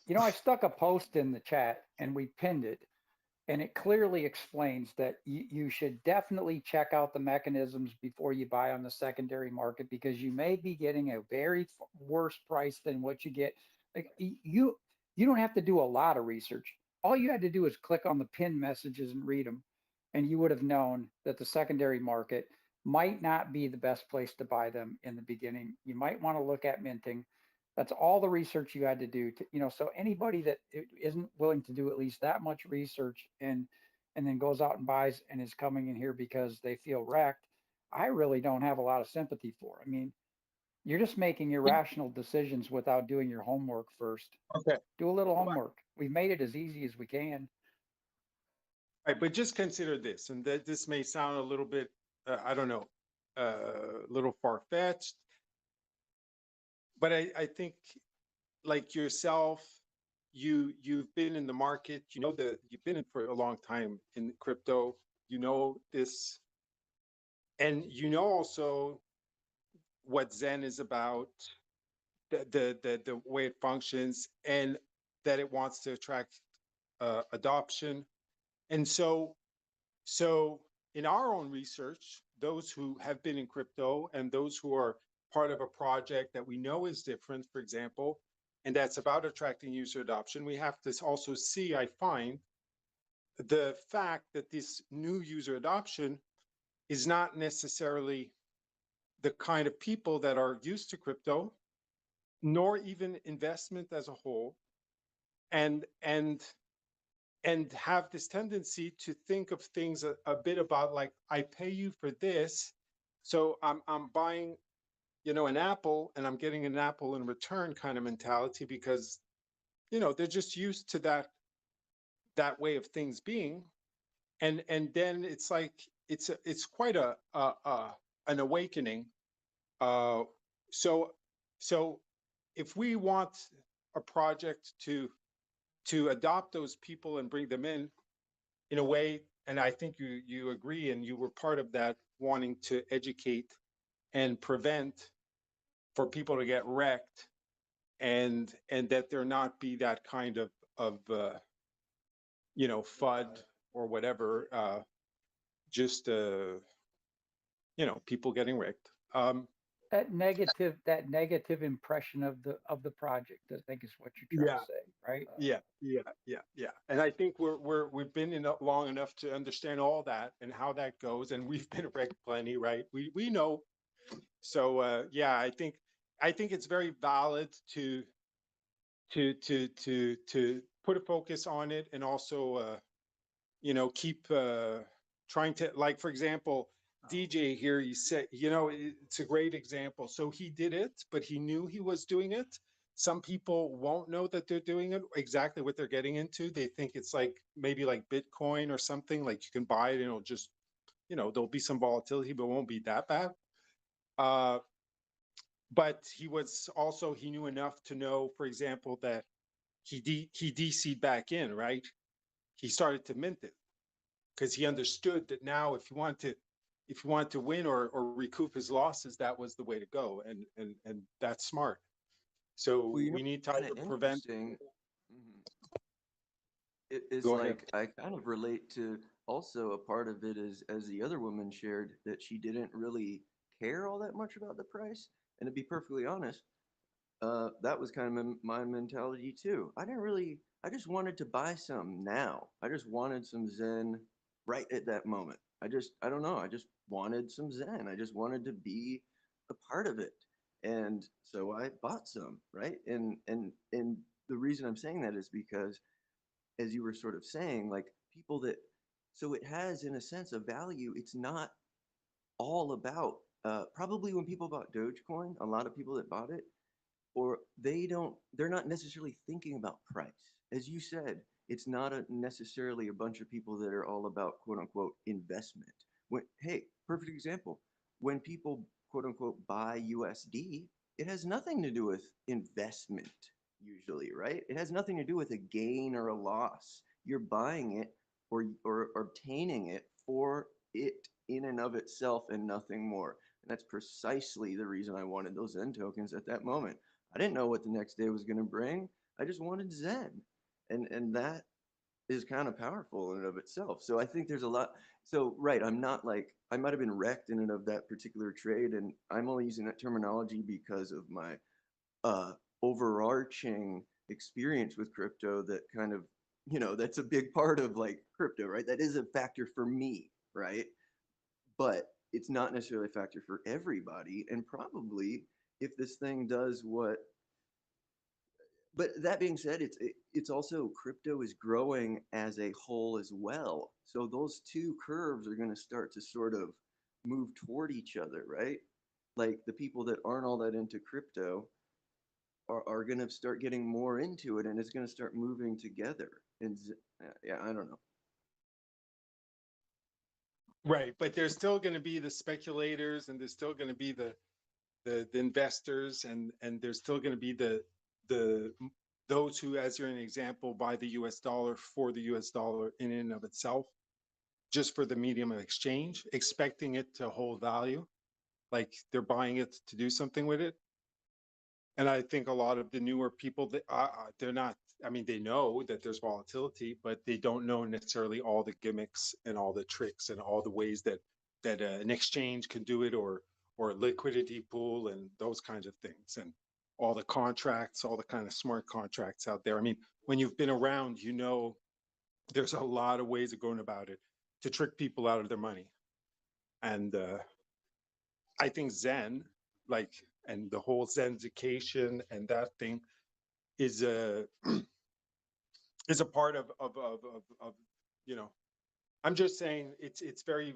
I stuck a post in the chat and we pinned it, and it clearly explains that you should definitely check out the mechanisms before you buy on the secondary market because you may be getting a very worse price than what you get. Like you don't have to do a lot of research. All you had to do is click on the pinned messages and read them, and you would have known that the secondary market might not be the best place to buy them in the beginning. You might want to look at minting. That's all the research you had to do to, so anybody that isn't willing to do at least that much research and then goes out and buys and is coming in here because they feel wrecked, I really don't have a lot of sympathy for. I mean, you're just making irrational decisions without doing your homework first. Okay. Do a little homework. We've made it as easy as we can. Right, but just consider this, and that this may sound a little bit, I don't know, a little far-fetched, but I think like yourself, you've been in the market, you've been in for a long time in crypto, this, and also what Zen is about, the way it functions, and that it wants to attract adoption. And so in our own research, those who have been in crypto and those who are part of a project that we know is different, for example, and that's about attracting user adoption, we have to also see, I find, the fact that this new user adoption is not necessarily the kind of people that are used to crypto, nor even investment as a whole, and and and have this tendency to think of things a bit about like, I pay you for this, so I'm buying, an apple, and I'm getting an apple in return kind of mentality, because they're just used to that way of things being. And then it's like, it's quite an awakening. uh so so if we want a project to adopt those people and bring them in a way, and I think you agree, and you were part of that, wanting to educate and prevent for people to get wrecked, and that there not be that kind of FUD or whatever, just people getting wrecked. That negative impression of the project, I think is what you're trying Yeah, to say, right? yeah. And I think we've been in it long enough to understand all that and how that goes, and we've been wrecked plenty, right? We know. So yeah, I think it's very valid to put a focus on it, and also keep trying to, like, for example, DJ here, you said, it's a great example. So he did it, but he knew he was doing it. Some people won't know that they're doing it, exactly what they're getting into. They think it's like, maybe like Bitcoin or something, like you can buy it and it'll just, there'll be some volatility, but it won't be that bad. uh but he knew enough to know, for example, that he DC'd back in, right? He started to mint it, because he understood that now, if you want to win, or recoup his losses, that was the way to go, and that's smart. So Well, we need to kind of either prevent. interesting. Mhm. It is Go ahead. like I kind of relate to, also a part of it is, as the other woman shared, that she didn't really care all that much about the price. And to be perfectly honest, that was kind of my mentality too. I just wanted to buy some now. I just wanted some Zen right at that moment. I don't know. I just wanted some Zen. I just wanted to be a part of it. And so I bought some, right? And the reason I'm saying that is because, as you were sort of saying, like people that, so it has in a sense a value. It's not all about, probably when people bought Dogecoin, a lot of people that bought it, or they're not necessarily thinking about price. As you said, it's not necessarily a bunch of people that are all about quote unquote investment. When, hey, perfect example, when people quote unquote buy USD, it has nothing to do with investment usually, right? It has nothing to do with a gain or a loss. You're buying it, or obtaining it for it in and of itself and nothing more. And that's precisely the reason I wanted those Zen tokens at that moment. I didn't know what the next day was going to bring. I just wanted Zen. And that is kind of powerful in and of itself. So I think there's a lot. So, right, I'm not like, I might have been wrecked in and of that particular trade. And I'm only using that terminology because of my uh, overarching experience with crypto that kind of, that's a big part of like crypto, right? That is a factor for me, right? But it's not necessarily a factor for everybody. And probably if this thing does what, but that being said, it's also crypto is growing as a whole as well. So those two curves are going to start to sort of move toward each other, right? Like the people that aren't all that into crypto are going to start getting more into it, and it's going to start moving together. And yeah, I don't know. Right, but there's still going to be the speculators, and there's still going to be the investors, and there's still going to be the those who, as you're an example, buy the US dollar for the US dollar in and of itself, just for the medium of exchange, expecting it to hold value, like they're buying it to do something with it. And I think a lot of the newer people, that they're not, I mean, they know that there's volatility, but they don't know necessarily all the gimmicks and all the tricks and all the ways that an exchange can do it, or a liquidity pool and those kinds of things, and all the contracts, all the kind of smart contracts out there. I mean, when you've been around, there's a lot of ways of going about it to trick people out of their money. And I think Zen, like, and the whole Zenzication and that thing is a is a part of I'm just saying it's very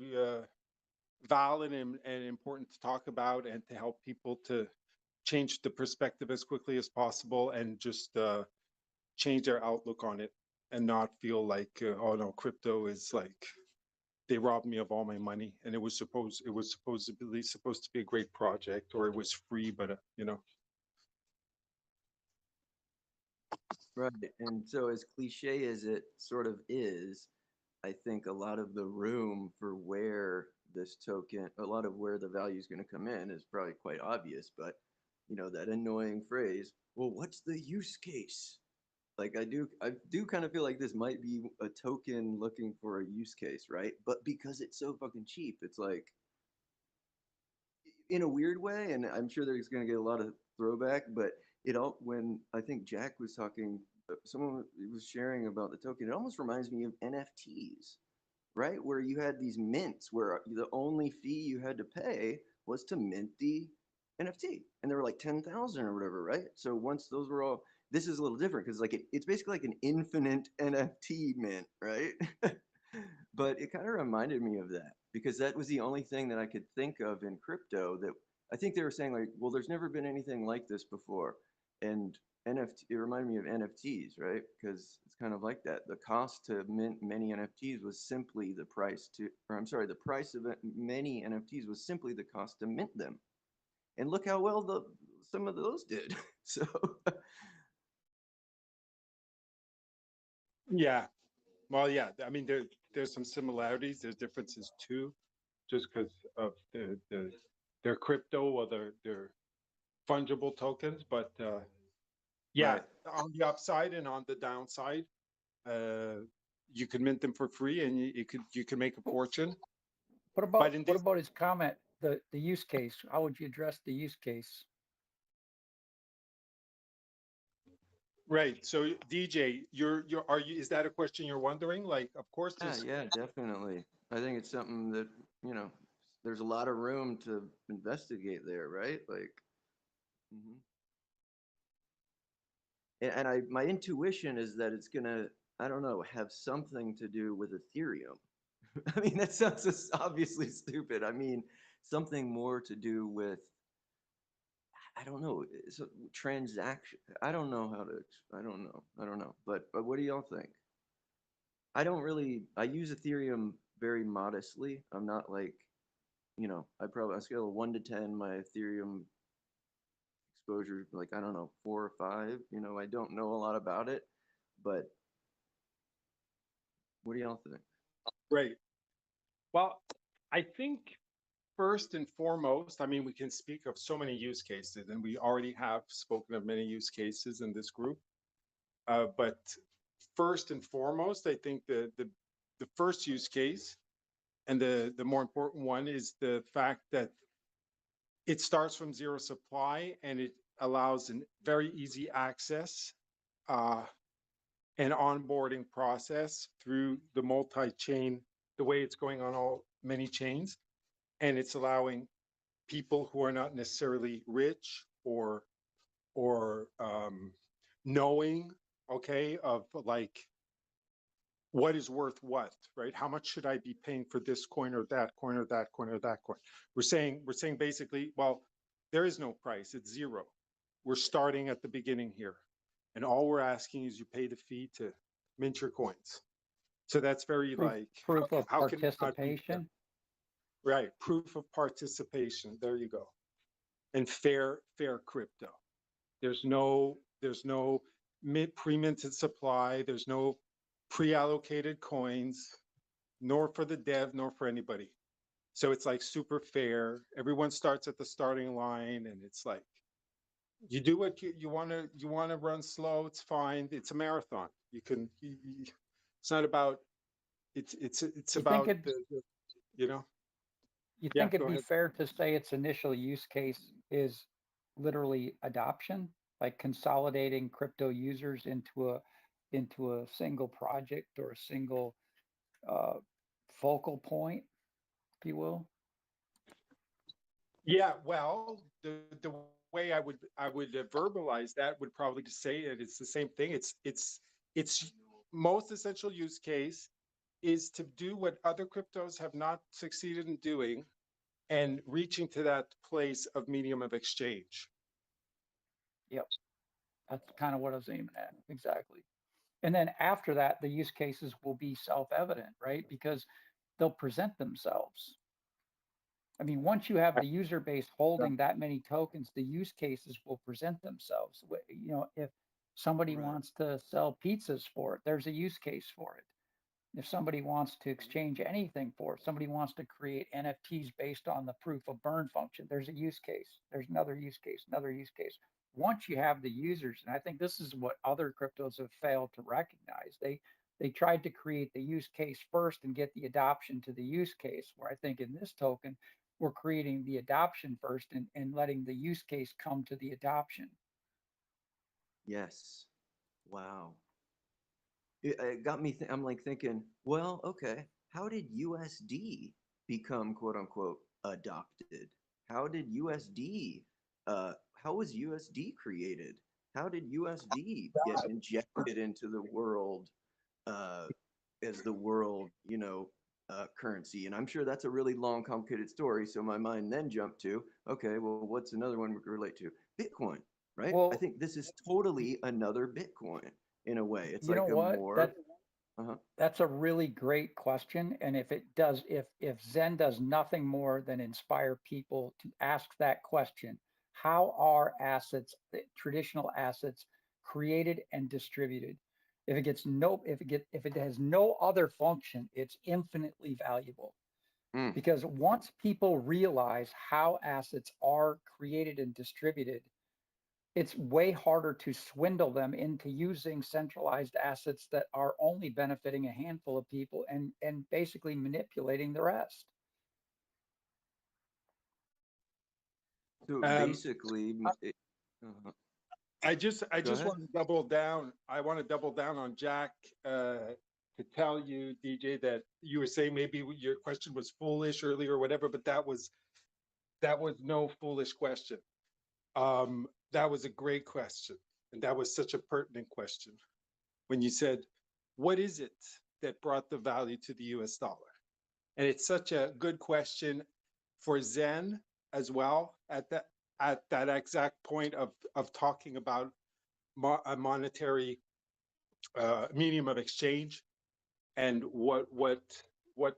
valid and important to talk about, and to help people to change the perspective as quickly as possible, and just change their outlook on it, and not feel like oh no, crypto is like they robbed me of all my money, and it was supposed to be a great project, or it was free, but Right. And so, as cliche as it sort of is, I think a lot of the room for where this token, a lot of where the value is going to come in is probably quite obvious. But, that annoying phrase, well, what's the use case? Like I do kind of feel like this might be a token looking for a use case, right? But because it's so fucking cheap, it's like, in a weird way, and I'm sure there's going to get a lot of throwback, but when I think Jack was talking, someone was sharing about the token, it almost reminds me of NFTs, right? Where you had these mints where the only fee you had to pay was to mint the NFT, and they were like 10,000 or whatever, right? So once those were all, this is a little different because it's basically like an infinite NFT mint, right? But it kind of reminded me of that because that was the only thing that I could think of in crypto that I think they were saying like, well, there's never been anything like this before. And NFT, it reminded me of NFTs, right? Because it's kind of like that. The cost to mint many NFTs was simply the price to, or I'm sorry, the price of many NFTs was simply the cost to mint them. And look how well some of those did. So yeah. Well, yeah, I mean, there's some similarities, there's differences too, just because of their crypto, or their fungible tokens. But yeah, right. on the upside and on the downside, uh, you can mint them for free, and you can make a fortune. But in What this, about his comment, the use case? How would you address the use case? right? So DJ, are you? Is that a question you're wondering? Like, of course, Yeah, there's yeah, definitely. I think it's something that, you know, there's a lot of room to investigate there, right? Like, mhm. And my intuition is that it's gonna, I don't know, have something to do with Ethereum. I mean, that sounds just obviously stupid. I mean, something more to do with, I don't know, it's a transaction. I don't know how to, I don't know. But what do y'all think? I don't really, I use Ethereum very modestly. I'm not like, I probably, on a scale of 1 to 10, my Ethereum exposure is like, I don't know, 4 or 5. I don't know a lot about it, but what do y'all think? right. Well, I think first and foremost, I mean, we can speak of so many use cases, and we already have spoken of many use cases in this group. But first and foremost, I think the first use case and the more important one is the fact that it starts from zero supply and it allows a very easy access and onboarding process through the multi-chain, the way it's going on all many chains. And it's allowing people who are not necessarily rich or knowing, okay, of like what is worth what, right? How much should I be paying for this coin or that coin or that coin or that coin? We're saying basically, well, there is no price, it's zero. We're starting at the beginning here. And all we're asking is you pay the fee to mint your coins. So that's very like, proof of how can it not be fair? participation. Right, proof of participation, there you go. And fair crypto. There's no pre-minted supply, there's no pre-allocated coins, nor for the dev, nor for anybody. So it's like super fair. Everyone starts at the starting line, and it's like, you do what you want to run slow, it's fine. It's a marathon. You can, it's not about, it's You about think it, the you know, you yeah, think it'd go be ahead. fair to say its initial use case is literally adoption, like consolidating crypto users into a single project or a single uh, focal point, if you will? Yeah, well, the way I would verbalize that would probably to say it, it's the same thing. It's most essential use case is to do what other cryptos have not succeeded in doing and reaching to that place of medium of exchange. Yep, that's kind of what I was aiming at. Exactly. And then after that, the use cases will be self-evident, right? Because they'll present themselves. I mean, once you have the user base holding that many tokens, the use cases will present themselves. You know, if somebody Right. wants to sell pizzas for it, there's a use case for it. If somebody wants to exchange anything for it, somebody wants to create NFTs based on the proof of burn function, there's a use case. There's another use case, another use case. Once you have the users, and I think this is what other cryptos have failed to recognize, they tried to create the use case first and get the adoption to the use case. Where I think in this token, we're creating the adoption first and letting the use case come to the adoption. Yes. Wow. It got me, I'm like thinking, well, okay, how did USD become quote unquote adopted? How did USD, how was USD created? How did USD get injected into the world uh, as the world, currency? And I'm sure that's a really long, complicated story. So my mind then jumped to, okay, well, what's another one we could relate to? Bitcoin, right? I Well, think this is totally another Bitcoin in a way. It's you know like a what? more, uh-huh. That's a really great question. And if it does, if Zen does nothing more than inspire people to ask that question, how are assets, traditional assets, created and distributed? If it has no other function, it's infinitely valuable. Mm. Because once people realize how assets are created and distributed, it's way harder to swindle them into using centralized assets that are only benefiting a handful of people and basically manipulating the rest. So Um, basically, uh-huh. I Go just ahead. want to double down. I want to double down on Jack to tell you, DJ, that you were saying maybe your question was foolish earlier or whatever, but that was no foolish question. That was a great question, and that was such a pertinent question when you said, "What is it that brought the value to the U.S. dollar?" And it's such a good question for Zen as well at that exact point of talking about a monetary medium of exchange and what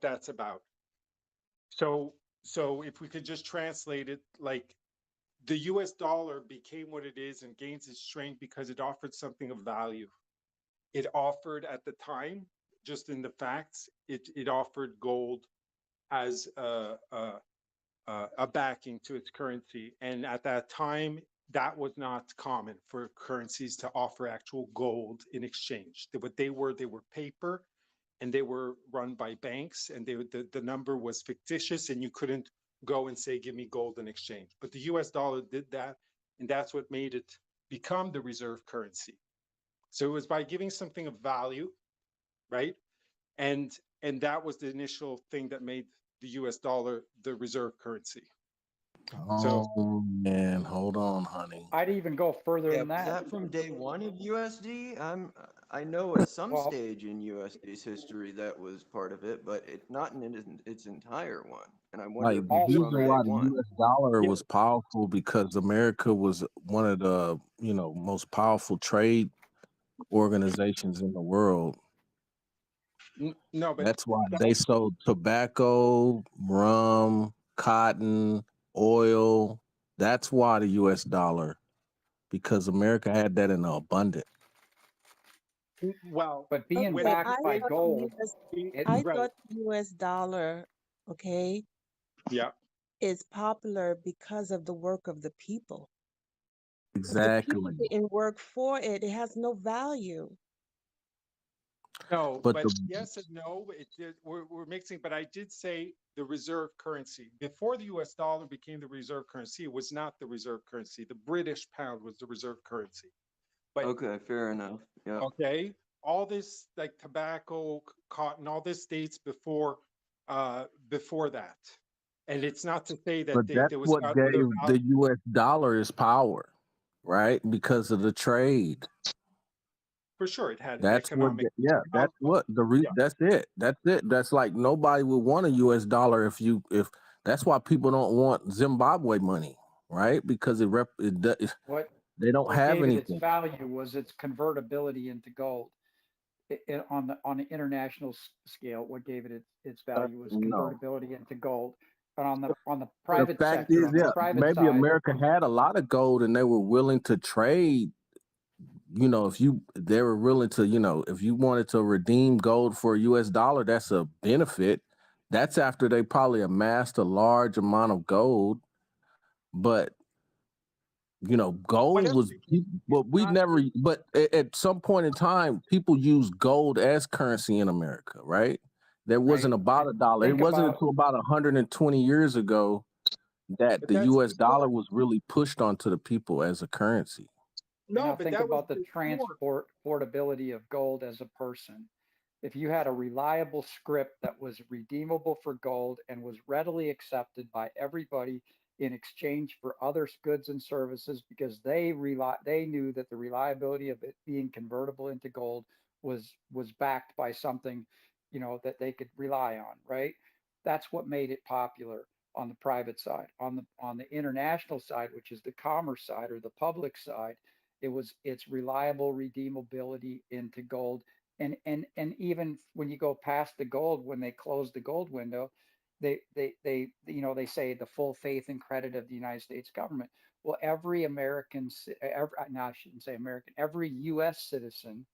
that's about. So if we could just translate it, like the US dollar became what it is and gains its strength because it offered something of value. It offered at the time, just in the facts, it offered gold as a backing to its currency. And at that time, that was not common for currencies to offer actual gold in exchange. What they were paper, and they were run by banks, and the number was fictitious, and you couldn't go and say, give me gold in exchange. But the US dollar did that, and that's what made it become the reserve currency. So it was by giving something of value, right? And that was the initial thing that made the US dollar the reserve currency. So Oh man, hold on, honey. I'd even go further Yeah, than was that. that from day one of USD? I know at some Well, stage in USD's history that was part of it, but not in its entire one. And I wonder Like if the it's also reason from that day why the one. US dollar yeah, was powerful because America was one of the, most powerful trade organizations in the world. no, but That's why that, they sold tobacco, rum, cotton, oil. That's why the US dollar, because America had that in abundance. well, but being when Okay, backed I by thought gold, I right, thought US dollar, okay, yeah, is popular because of the work of the people. If the people Exactly. didn't work for it, it has no value. no, But but the yes and no, we're mixing. But I did say the reserve currency before the US dollar became the reserve currency. It was not the reserve currency. The British pound was the reserve currency. But Okay, fair enough. Yeah. okay, all this like tobacco, cotton, all this dates before that. And it's not to say that but that's there was what not gave other the value. US dollar its power, right? Because of the trade. For sure, it had That's what, economic yeah, that's what yeah. that's it. That's it. That's like nobody would want a US dollar if that's why people don't want Zimbabwe money, right? Because what they don't what have gave it its anything. value was its convertibility into gold. On the international scale, what gave it its value was No. convertibility into gold. But on the The private fact sector, is, on the yeah, private maybe side, America had a lot of gold and they were willing to trade. They were willing to, if you wanted to redeem gold for a US dollar, that's a benefit. That's after they probably amassed a large amount of gold. But gold Whatever was, the case, it's but we not never, but at some point in time, people used gold as currency in America, right? There wasn't right? about a dollar. It Think wasn't about until about 120 years ago that but the that's US dollar before. was really pushed onto the people as a currency. and No, now but think that was about the before. portability of gold as a person. If you had a reliable script that was redeemable for gold and was readily accepted by everybody in exchange for other goods and services because they knew that the reliability of it being convertible into gold was backed by something, that they could rely on, right? That's what made it popular on the private side. On the international side, which is the commerce side or the public side, it's reliable redeemability into gold. And even when you go past the gold, when they close the gold window, they say the full faith and credit of the United States government. Well, every American, no, I shouldn't say American, every U.S. citizen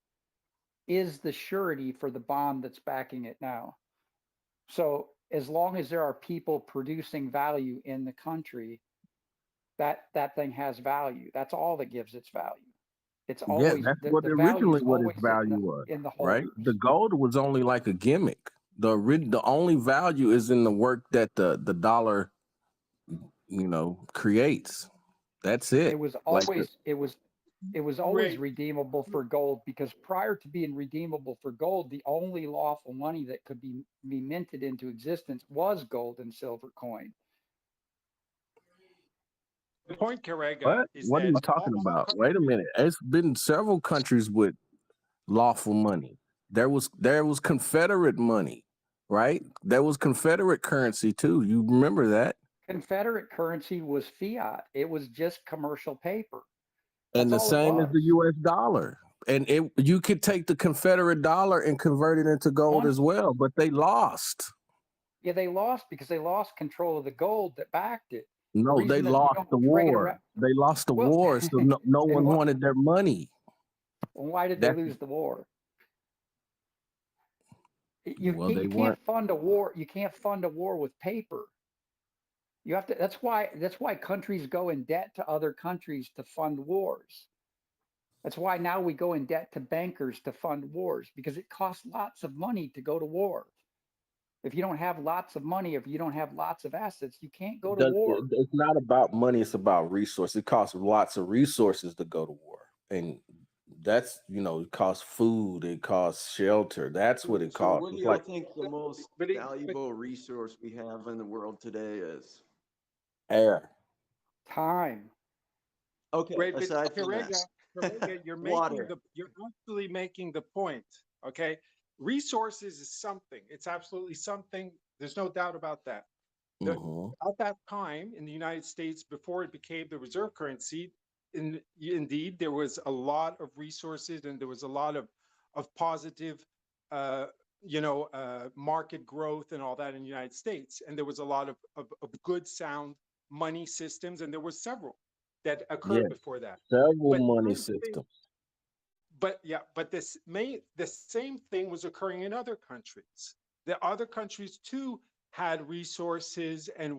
is the surety for the bond that's backing it now. So as long as there are people producing value in the country, that thing has value. That's all that gives its value. It's Yeah, always that's the value originally is what its always value was, in the right? holders. The gold was only like a gimmick. The only value is in the work that the dollar, creates. That's It it. was Like always it was always Right. redeemable for gold because prior to being redeemable for gold, the only lawful money that could be minted into existence was gold and silver coin. The point, Carrega, what? is What are that you talking all about? Wait a countries, minute. It's been several countries with lawful money. There was Confederate money, right? There was Confederate currency too. You remember that? Confederate currency was fiat. It was just commercial paper. And That's the all it same as was. the US dollar. And you could take the Confederate dollar and convert it into gold Once, as well, but they lost. yeah, they lost because they lost control of the gold that backed it. The No, they reason that you lost don't the trade war. around, They lost the well, war, so no and one wanted their money. why did they That's lose the war? You well, can't they you can't weren't. fund a war. You can't fund a war with paper. You have to. That's why countries go in debt to other countries to fund wars. That's why now we go in debt to bankers to fund wars because it costs lots of money to go to war. If you don't have lots of money, if you don't have lots of assets, you can't go to war. It's not about money, it's about resources. It costs lots of resources to go to war. And that's, it costs food, it costs shelter. That's what it So costs. what do It's y'all like think the most But it, but valuable resource we have in the world today is? air. Time. Okay, right, but aside from that. Karega, Water. you're actually making the point. Okay, resources is something. It's absolutely something. There's no doubt about that. The, Hmm. at that time in the United States, before it became the reserve currency, indeed there was a lot of resources and there was a lot of positive, uh, market growth and all that in the United States, and there was a lot of good, sound money systems, and there were several that occurred Yes, before that. several But money same thing, systems. but the same thing was occurring in other countries. The other countries too had resources and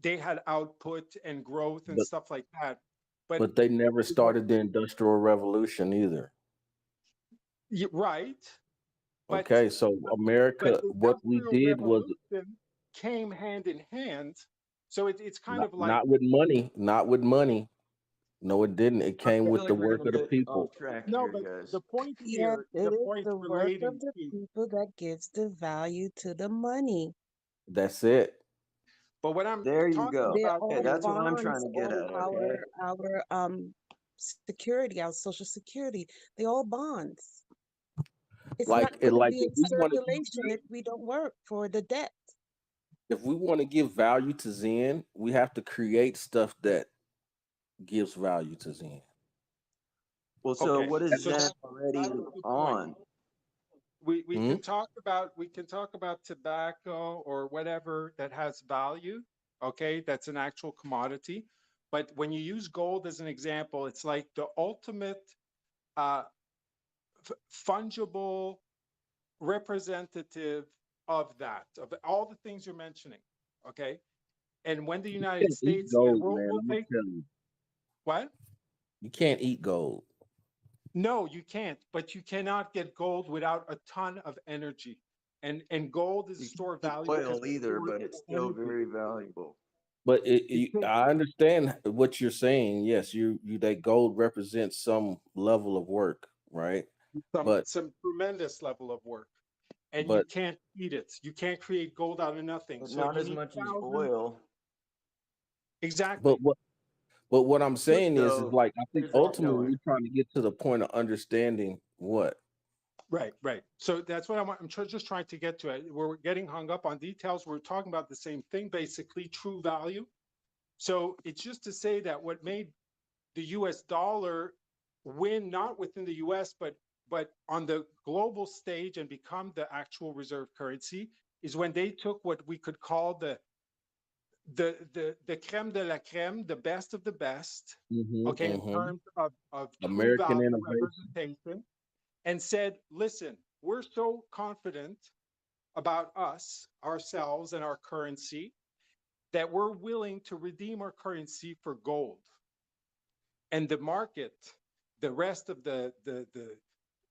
they had output and growth and But stuff like that. But but they never you know, started the Industrial Revolution either. right, but Okay, so but America, the what we industrial did was revolution came hand in hand. So it's kind not, of like, not with money, not with money. No, it didn't. It I came feel with the like we're work gonna of the get people. off track no, here, but guys. the point Yes, here, it the is point the work relating of the to, people that gives the value to the money. That's it. but what I'm There you talking go. They're about Okay, all here that's what I'm trying bonds to get of at, okay? our security, our social security. They all bonds. It's Like not it, going to like be in circulation if we don't work for the debt. if we want to give value to Zen, we have to create stuff that gives value to Zen. Well, so okay, what is so Zen that's already a good point. on? We Hmm? can talk about tobacco or whatever that has value. Okay, that's an actual commodity. But when you use gold as an example, it's like the ultimate uh, fungible representative of that, of all the things you're mentioning. Okay, and when the You United can't eat States, and gold, man. we'll I'm gonna take tell you. what? You can't eat gold. No, you can't, but you cannot get gold without a ton of energy. And gold is a You store can't of eat value because oil it either, stores but it's still energy. very valuable. But It takes I understand what you're saying. Yes, you that gold represents some level of work, right? But some tremendous level of work, and you but can't eat it. You can't create gold out of nothing. But So not you as need much as thousands. oil. but Exactly. what I'm saying is So like I think where's that ultimately going? we're trying to get to the point of understanding what. Right, right. So that's what just trying to get to it. We're getting hung up on details. We're talking about the same thing, basically, true value. So it's just to say that what made the US dollar win not within the US but on the global stage and become the actual reserve currency is when they took what we could call the creme de la creme, the best of the best, okay, in Hmm. terms of true American value innovation. representation, and said, listen, we're so confident about us, ourselves, and our currency that we're willing to redeem our currency for gold. And the market, the rest of the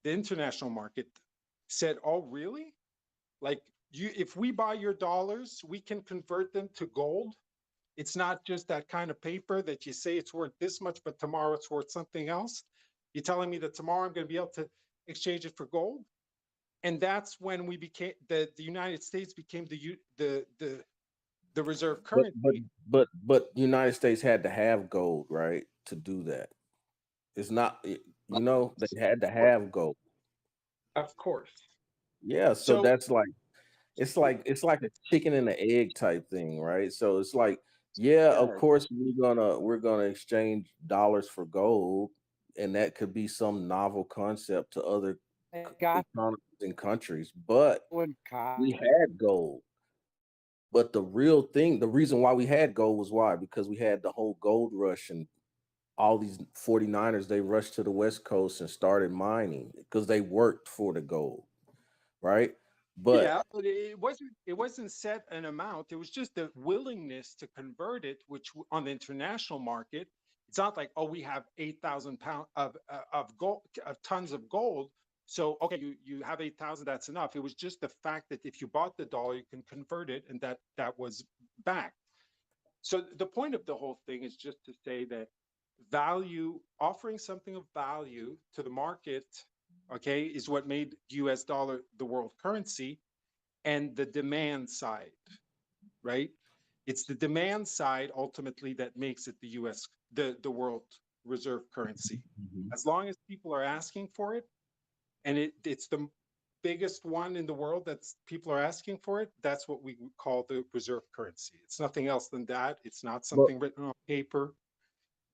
international market said, oh, really? Like, if we buy your dollars, we can convert them to gold. It's not just that kind of paper that you say it's worth this much, but tomorrow it's worth something else. You're telling me that tomorrow I'm going to be able to exchange it for gold? And that's when we became the United States became the reserve But currency. United States had to have gold, right, to do that. It's not they had to Of course. have gold. Of course. Yeah, so So that's like it's like a chicken and the egg type thing, right? So it's like, yeah, of Yeah, course we're gonna exchange dollars for gold, and that could be some novel concept to other Got economies and countries, but one, we had gold. But the real thing, the reason why we had gold was why? Because we had the whole gold rush and all these 49ers, they rushed to the West Coast and started mining because they worked for the gold, right? But Yeah, but it wasn't set an amount. It was just the willingness to convert it, which on the international market, it's not like, oh, we have 8,000 pounds of gold, of tons of gold. So okay, you have 8,000, that's enough. It was just the fact that if you bought the dollar, you can convert it, and that was back. So the point of the whole thing is just to say that value, offering something of value to the market, okay, is what made US dollar the world currency. And the demand side, right? It's the demand side ultimately that makes it the US, the world reserve currency. As long as people are asking for it, and it's the biggest one in the world that's people are asking for it, that's what we call the reserve currency. It's nothing else than that. It's not but something written on paper.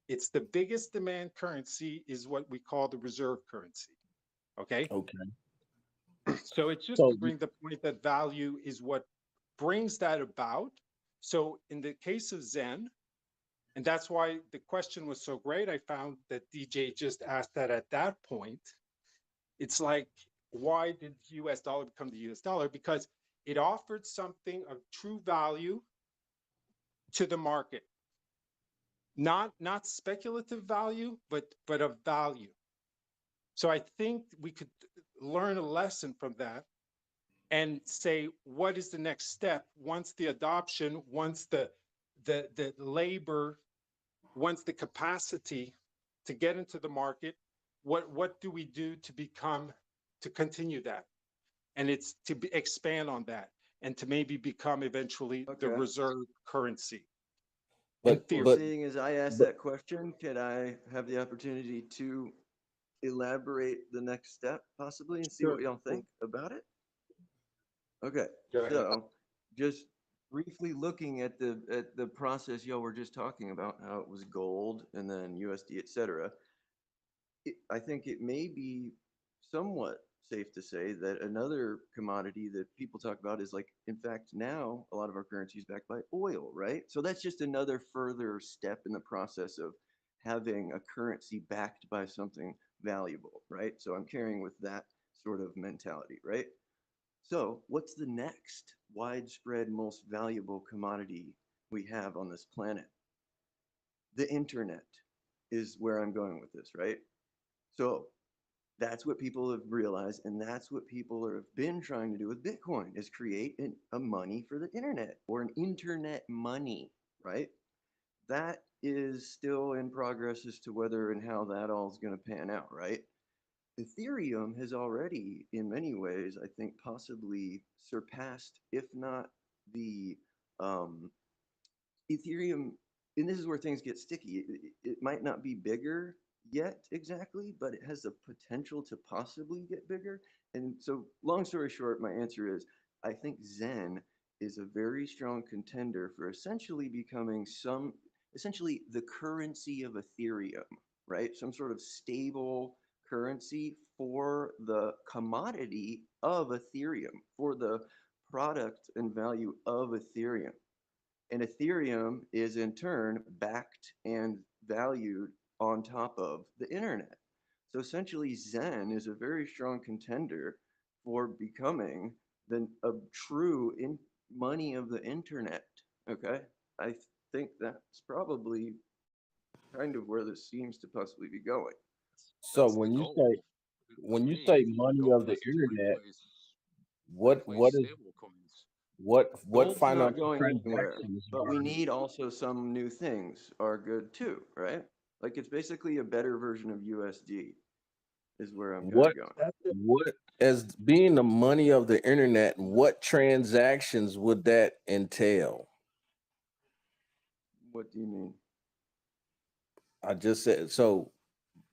It's the biggest demand currency is what we call the reserve currency. Okay. okay. So it's just So to bring the point that value is what brings that about. So in the case of Zen, and that's why the question was so great, I found that DJ just asked that at that point. It's like, why did the US dollar become the US dollar? Because it offered something of true value to the market. Not speculative value, but of value. So I think we could learn a lesson from that and say, what is the next step once the adoption, once the labor, once the capacity to get into the market, what do we do to continue that? And it's to expand on that and to maybe become eventually the Okay. reserve currency. In but theory. Well, but seeing as I asked but that question, can I have the opportunity to elaborate the next step possibly and see what Sure. y'all think about it? Okay, Go ahead. so just briefly looking at the process y'all were just talking about, how it was gold and then USD, et cetera. I think it may be somewhat safe to say that another commodity that people talk about is like, in fact, now a lot of our currency is backed by oil, right? So that's just another further step in the process of having a currency backed by something valuable, right? So I'm carrying with that sort of mentality, right? So what's the next widespread, most valuable commodity we have on this planet? The internet is where I'm going with this, right? So that's what people have realized, and that's what people have been trying to do with Bitcoin, is create a money for the internet, or an internet money, right? That is still in progress as to whether and how that all is going to pan out, right? Ethereum has already, in many ways, I think, possibly surpassed, if not the um, Ethereum, and this is where things get sticky. It might not be bigger yet exactly, but it has the potential to possibly get bigger. And so, long story short, my answer is I think Zen is a very strong contender for essentially becoming essentially the currency of Ethereum, right? Some sort of stable currency for the commodity of Ethereum, for the product and value of Ethereum. And Ethereum is in turn backed and valued on top of the internet. So essentially, Zen is a very strong contender for becoming a true money of the internet. Okay, I think that's probably kind of where this seems to possibly be going. so That's the goal. when To you me, say the money of goal the is to internet, what replace what is stable coins. what Gold's not financial going anywhere, transactions but we are need also some new things are good too, right? Like it's basically a better version of USD is where I'm kind what of going. what as being the money of the internet, what transactions would that entail? What do you mean? I just said so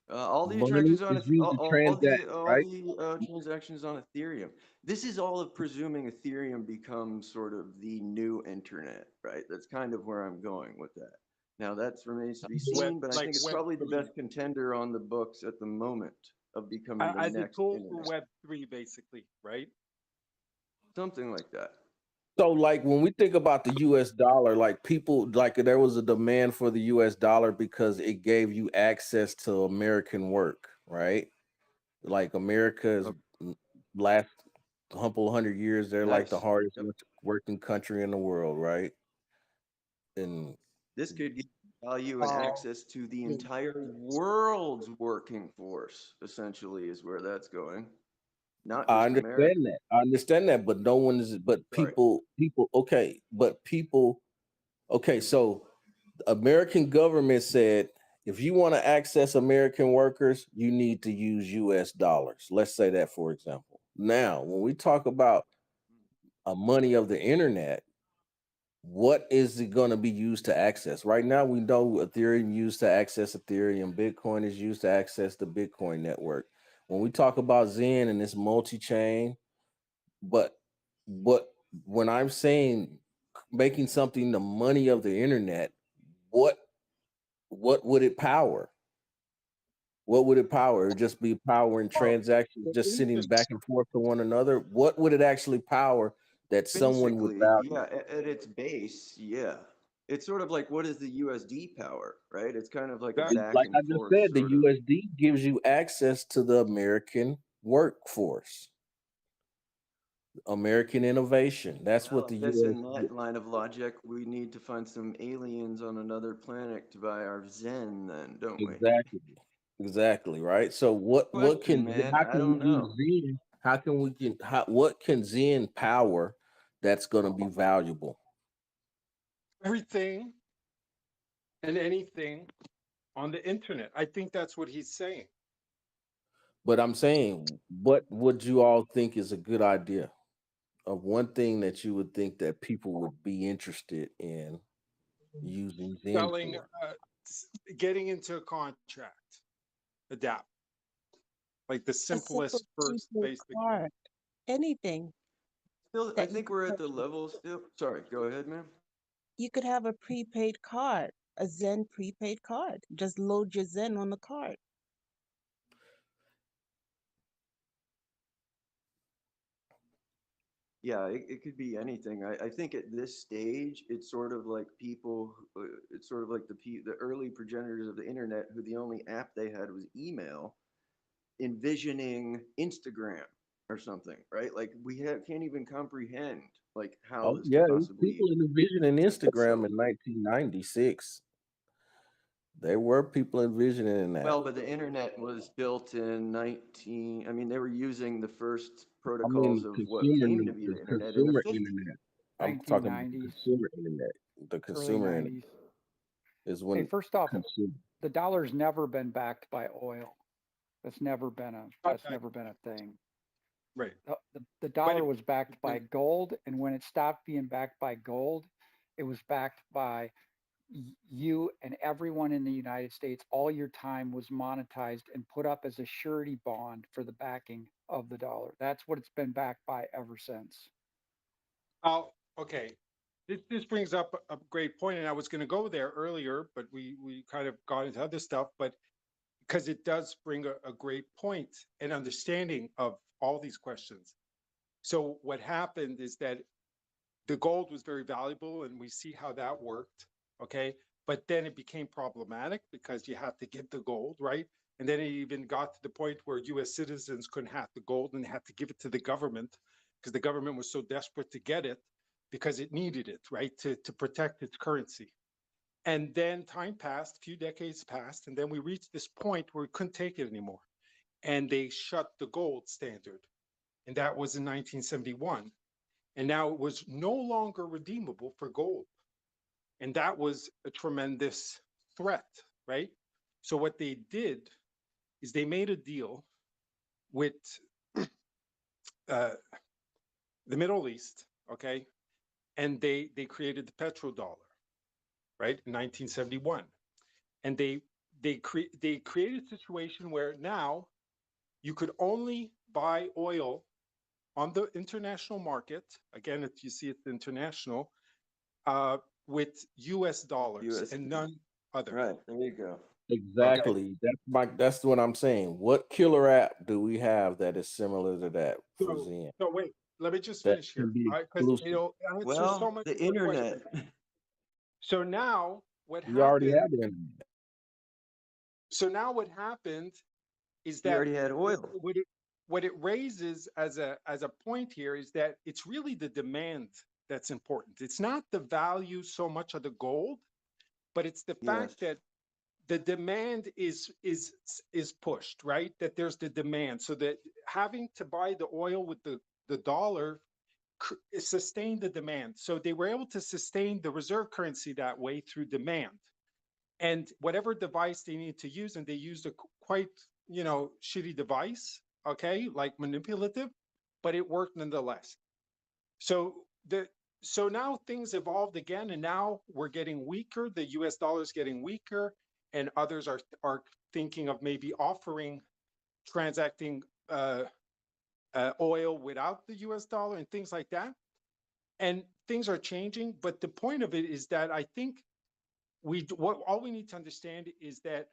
All the money transactions on is used to transact, all right? the transactions on Ethereum. This is all of presuming Ethereum becomes sort of the new internet, right? That's kind of where I'm going with that. Now that remains to be Web, seen, but I like think it's Web probably the 3, best contender on the books at the moment of becoming the as a next tool for internet. Web 3, basically, right? Something like that. So like when we think about the US dollar, like people like there was a demand for the US dollar because it gave you access to American work, right? Like America's Uh, last couple hundred years, they're like the Nice. hardest Yep. working country in the world, right? And This could give value and Oh, access to the entire world's working force, essentially, is where that's going. Not I just America. understand that. I understand that, but no one is. But Sorry. people. Okay, but people. Okay, so the American government said if you want to access American workers, you need to use U.S. dollars. Let's say that, for example. Now, when we talk about a money of the internet, what is it going to be used to access? Right now, we know Ethereum used to access Ethereum. Bitcoin is used to access the Bitcoin network. When we talk about Zen and this multi-chain, but what when I'm saying making something the money of the internet, what what would it power? What would it power? It would just be powering Well, transactions, the just sitting interest back and forth to one another. What would it actually power that someone would Basically, value? yeah, at its base, yeah. It's sort of like what is the USD power, right? It's kind of like a that back Like and I just forth said, the sort of. USD gives you access to the American workforce, American innovation. That's what Well, the I guess US in that line of logic, we need to find some aliens on another planet to buy our Zen then, don't we? exactly. Exactly, right? So Question, man. how I can don't we know. use Zen? How can we can how what can Zen power that's gonna be valuable? everything and anything on the internet. I think that's what he's saying. But I'm saying, what would you all think is a good idea of one thing that you would think that people would be interested in using Zen Selling, for? getting into a contract, adapt, like the A simple simplest first prepaid basic. card, anything Still, I that you think could we're at the purchase. level still. Sorry, go ahead, man. You could have a prepaid card, a Zen prepaid card. Just load your Zen on the card. Yeah, it could be anything. I think at this stage, it's sort of like people, it's sort of like the early progenitors of the internet who the only app they had was email, envisioning Instagram or something, right? Like can't even comprehend like how Oh this yeah, could it was possibly people envisioning take Instagram itself. in 1996. There were people envisioning that. Well, but the internet was built in 19, I mean, they were using the first I protocols mean, of what came to be the the internet in the consumer 50s. internet. I'm talking about the 1990s, consumer internet. The early consumer internet 90s. is Hey, when first off, consumer. the dollar's never been backed by oil. That's Okay, never been a thing. right. The When dollar it, was backed by gold, and when it stopped being backed by gold, it was backed by you and everyone in the United States. All your time was monetized and put up as a surety bond for the backing of the dollar. That's what it's been backed by ever since. oh, okay. This brings up a great point, and I was going to go there earlier, but we kind of got into other stuff. But because it does bring a great point and understanding of all these questions. So what happened is that the gold was very valuable, and we see how that worked. Okay, but then it became problematic because you had to get the gold, right? And then it even got to the point where U.S. citizens couldn't have the gold and they had to give it to the government because the government was so desperate to get it because it needed it, right, to protect its currency. And then time passed, a few decades passed, and then we reached this point where we couldn't take it anymore. And they shut the gold standard. And that was in 1971. And now it was no longer redeemable for gold. And that was a tremendous threat, right? So what they did is they made a deal with uh, the Middle East, okay? And they created the petrodollar, right, in 1971. And they created a situation where now you could only buy oil on the international market. Again, if you see it's international, uh, with US dollars and USD. none other. Right, there you go. Okay. Exactly. That's what I'm saying. What killer app do we have that is similar to that for So, Zen so wait, let me just that finish can here. be Because, exclusive? answer so Well, much the of your question. internet. So now what We already happened, have the internet. so now what happened is We that already had it, oil. would it, what it raises as a point here is that it's really the demand that's important. It's not the value so much of the gold, but it's the fact Yes. that the demand is pushed, right? That there's the demand, so that having to buy the oil with the dollar sustained the demand. So they were able to sustain the reserve currency that way through demand. And whatever device they needed to use, and they used a quite, shitty device, okay, like manipulative, but it worked nonetheless. So so now things evolved again, and now we're getting weaker. The US dollar is getting weaker, and others are thinking of maybe transacting oil without the US dollar and things like that. And things are changing, but the point of it is that I think all we need to understand is that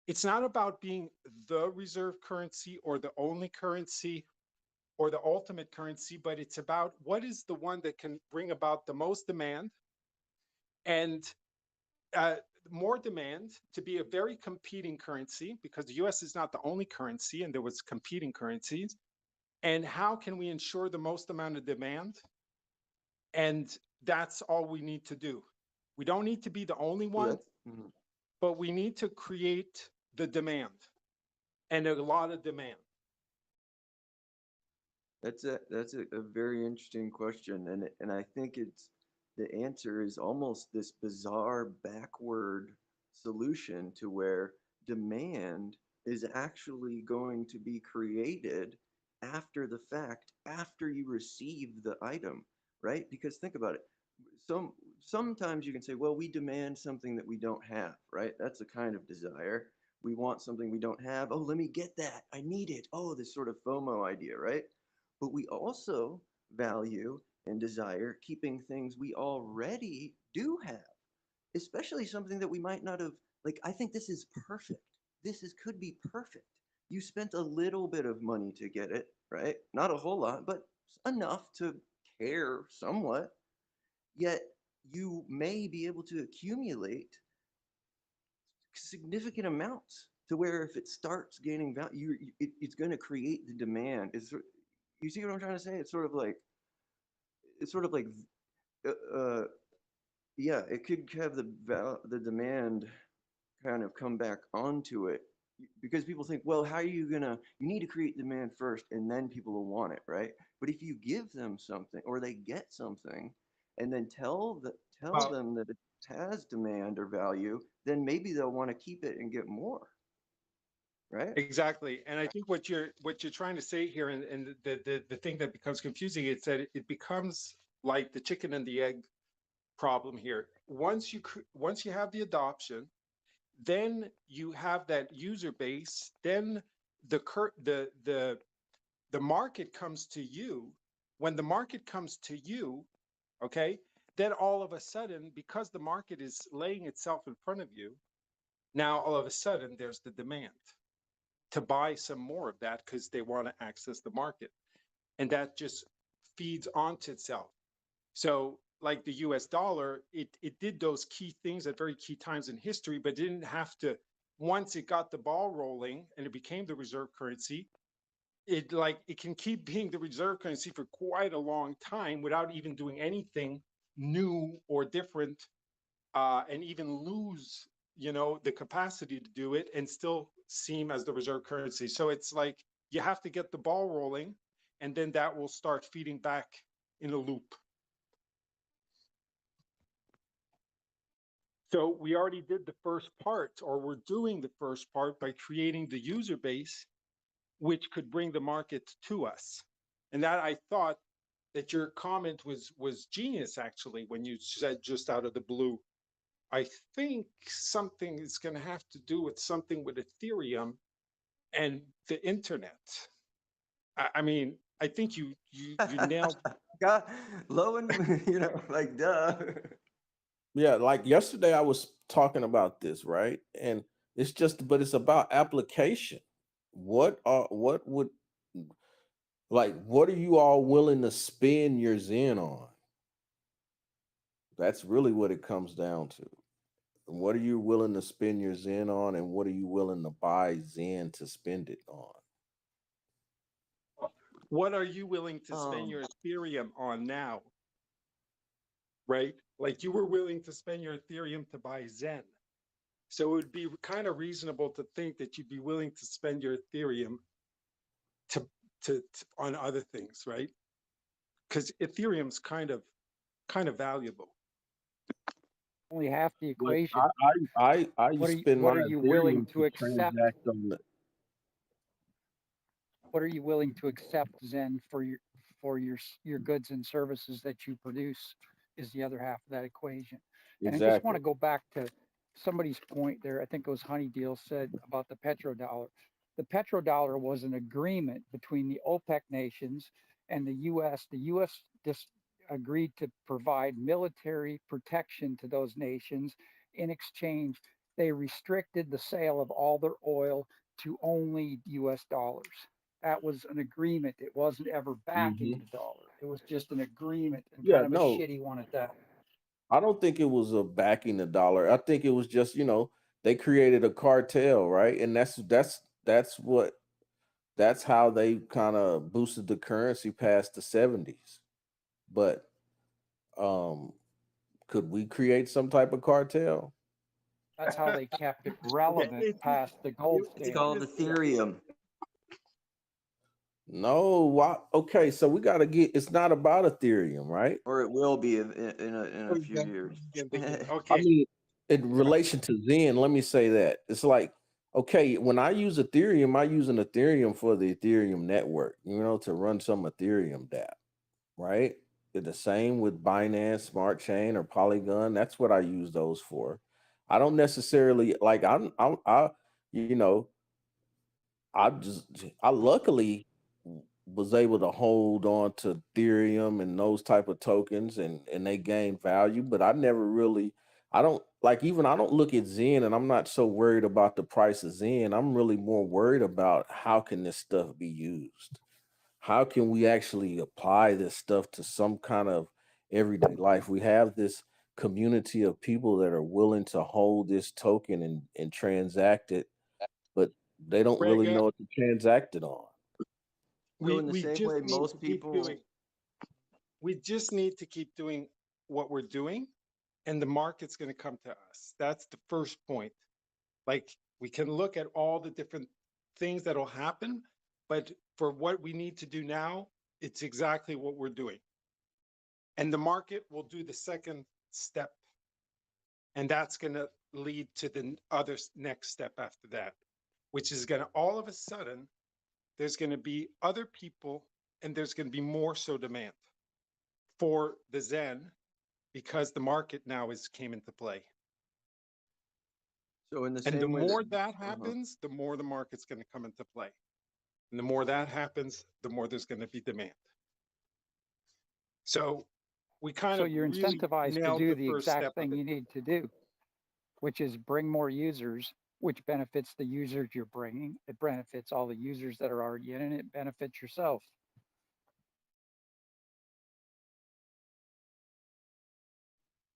it's not about being the reserve currency or the only currency or the ultimate currency, but it's about what is the one that can bring about the most demand and more demand to be a very competing currency, because the US is not the only currency and there was competing currencies. And how can we ensure the most amount of demand? And that's all we need to do. We don't need to be the only Well, one, but we need to create the demand, and a lot of demand. that's a very interesting question, and I think the answer is almost this bizarre backward solution to where demand is actually going to be created after the fact, after you receive the item, right? Because think about it. Sometimes you can say, well, we demand something that we don't have, right? That's a kind of desire. We want something we don't have. Oh, let me get that. I need it. Oh, this sort of FOMO idea, right? But we also value and desire keeping things we already do have, especially something that we might not have. Like, I think this is perfect. Could be perfect. You spent a little bit of money to get it, right? Not a whole lot, but enough to care somewhat. Yet you may be able to accumulate significant amounts to where if it starts gaining value, it's going to create the demand. You see what I'm trying to say? It's sort of like, uh, yeah, it could have the demand kind of come back onto it, because people think, well, how are you you need to create demand first and then people will want it, right? But if you give them something or they get something and then tell Well, them that it has demand or value, then maybe they'll want to keep it and get more, right? exactly. And I think what you're trying to say here, and the thing that becomes confusing, is that it becomes like the chicken and the egg problem here. Once you have the adoption, then you have that user base, then the market comes to you. When the market comes to you, okay, then all of a sudden, because the market is laying itself in front of you, now all of a sudden there's the demand to buy some more of that because they want to access the market. And that just feeds onto itself. So like the US dollar, it did those key things at very key times in history, but didn't have to. Once it got the ball rolling and it became the reserve currency, it can keep being the reserve currency for quite a long time without even doing anything new or different, and even lose, the capacity to do it and still seem as the reserve currency. So it's like you have to get the ball rolling, and then that will start feeding back in a loop. So we already did the first part, or we're doing the first part by creating the user base, which could bring the market to us. And that, I thought that your comment was genius, actually, when you said just out of the blue. I think something is going to have to do with something with Ethereum and the internet. I mean, I think you nailed. God, low and like duh. Yeah, like yesterday I was talking about this, right? And but it's about application. What would, like, what are you all willing to spend your Zen on? That's really what it comes down to. What are you willing to spend your Zen on, and what are you willing to buy Zen to spend it on? What are you willing to spend Um, your Ethereum on now? Right? Like you were willing to spend your Ethereum to buy Zen. So it would be kind of reasonable to think that you'd be willing to spend your Ethereum to, to on other things, right? Because Ethereum's kind of valuable. Only half the Like equation. I spend my What are you willing Ethereum to to accept? transact on the What are you willing to accept, Zen, for your goods and services that you produce? Is the other half of that equation. And I just want exactly. to go back to somebody's point there. I think it was Honeydeal said about the petrodollar. The petrodollar was an agreement between the OPEC nations and the U.S. The U.S. just agreed to provide military protection to those nations. In exchange, they restricted the sale of all their oil to only U.S. dollars. That was an agreement. It wasn't ever backing Hmm. the dollar. It was just an agreement and Yeah, kind of a no, shitty one at that. I don't think it was a backing the dollar. I think it was just, they created a cartel, right? And that's how they kind of boosted the currency past the 70s. But um could we create some type of cartel? That's how they kept it Okay, relevant past the gold it's it's standard. called just Ethereum, No, why? Okay, so we got to get. It's not about Ethereum, right? or it will be in a few years. I okay. mean, in relation to Zen, let me say that it's like, okay, when I use Ethereum, I use an Ethereum for the Ethereum network, to run some Ethereum dApp, right? The same with Binance Smart Chain or Polygon. That's what I use those for. I don't necessarily like. You know, I luckily was able to hold on to Ethereum and those type of tokens, and they gain value, but I don't like, even I don't look at Zen, and I'm not so worried about the price of Zen. I'm really more worried about how can this stuff be used? How can we actually apply this stuff to some kind of everyday life? We have this community of people that are willing to hold this token and transact it, but they don't Greg, really know what to transact it on. So in the we same just way, need most to keep people, doing, we just need to keep doing what we're doing, and the market's going to come to us. That's the first point. Like we can look at all the different things that'll happen, but for what we need to do now, it's exactly what we're doing. And the market will do the second step. And that's going to lead to the other next step after that, which is going to all of a sudden, there's going to be other people and there's going to be more so demand for the Zen because the market now is came into play. so in the And the same way that, more that uh-huh. happens, the more the market's going to come into play. And the more that happens, the more there's going to be demand. So we kind So of you're really incentivized to nailed do the the first exact step of thing it. you need to do, which is bring more users, which benefits the users you're bringing. It benefits all the users that are already in it. It benefits yourself.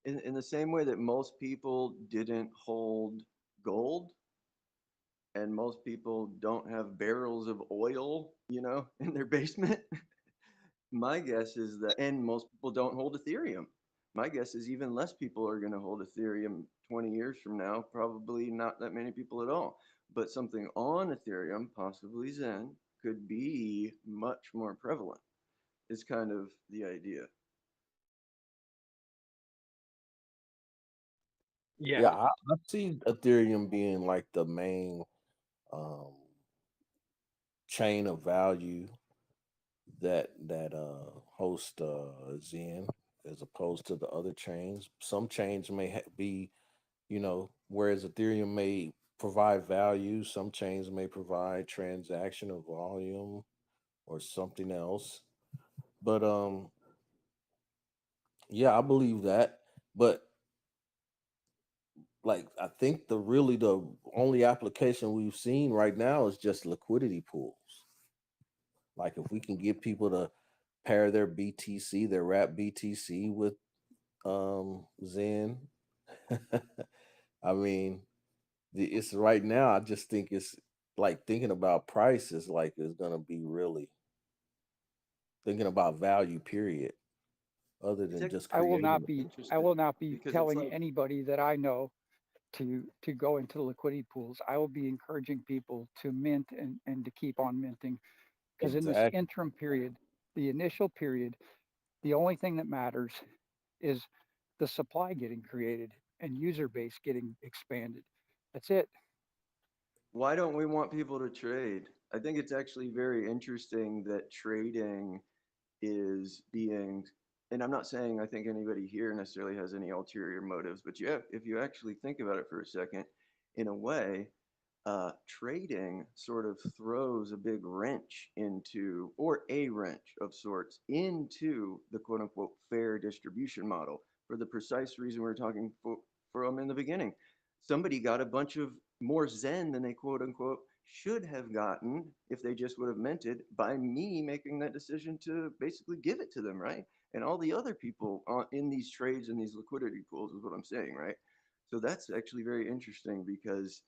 In the same way that most people didn't hold gold, and most people don't have barrels of oil, in their basement. My guess is that, and most people don't hold Ethereum. My guess is even less people are going to hold Ethereum 20 years from now. Probably not that many people at all. But something on Ethereum, possibly Zen, could be much more prevalent, is kind of the idea. Yeah. Yeah, I see Ethereum being like the main um, chain of value that host Zen, as opposed to the other chains. Some chains may be, whereas Ethereum may provide value, some chains may provide transaction or volume or something else. But yeah, I believe that. But like, I think the only application we've seen right now is just liquidity pools. Like, if we can get people to pair their BTC, their wrap BTC with Zen. I mean, it's right now. I just think it's like thinking about price is like it's gonna be really. thinking about value, period, other It's than just I will creating. not be I interesting will not be because it's telling like, anybody that I know to go into the liquidity pools. I will be encouraging people to mint and to keep on minting because in this Exactly. interim period, the initial period, the only thing that matters is the supply getting created and user base getting expanded. That's it. why don't we want people to trade? I think it's actually very interesting that trading is being, and I'm not saying I think anybody here necessarily has any ulterior motives, but if you actually think about it for a second, in a way, trading sort of throws a big wrench into, or a wrench of sorts, into the quote unquote fair distribution model for the precise reason we were talking from in the beginning. Somebody got a bunch of more Zen than they quote unquote should have gotten if they just would have minted by me making that decision to basically give it to them, right? And all the other people in these trades and these liquidity pools is what I'm saying, right? So that's actually very interesting because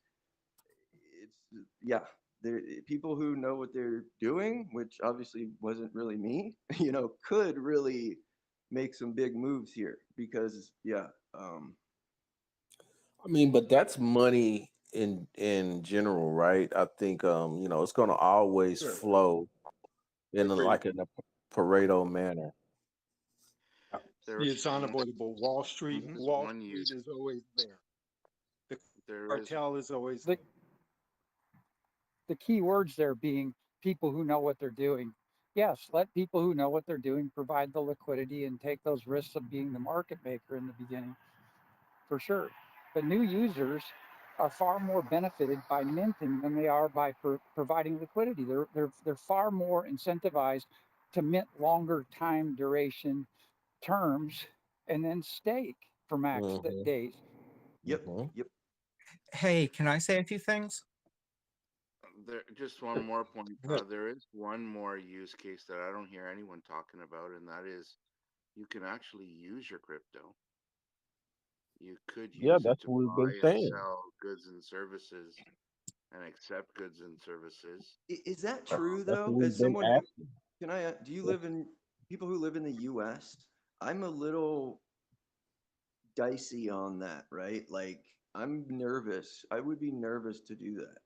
it's, yeah, there people who know what they're doing, which obviously wasn't really me, could really make some big moves here because yeah, um, I mean, but that's money in general, right? I think it's gonna always Sure. flow in Agreed. in a Pareto manner. There It's is unavoidable. Wall one Street use. is always there. The There is cartel is always The there. the key words there being people who know what they're doing. Yes, let people who know what they're doing provide the liquidity and take those risks of being the market maker in the beginning, for sure. But new users are far more benefited by minting than they are by providing liquidity. They're far more incentivized to mint longer time duration terms and then stake for max Hmm. days. yep, Hmm. yep. Hey, can I say a few things? There just one Sure. more point. Go ahead. There is one more use case that I don't hear anyone talking about, and that is you can actually use your crypto. You could Yeah, use it that's to what we've buy been and saying. sell goods and services and accept goods and services. Is that true That's though? what we've As been someone who, asking. can I, do you live in, people who live in the US, I'm a little dicey on that, right? Like, I'm nervous. I would be nervous to do that.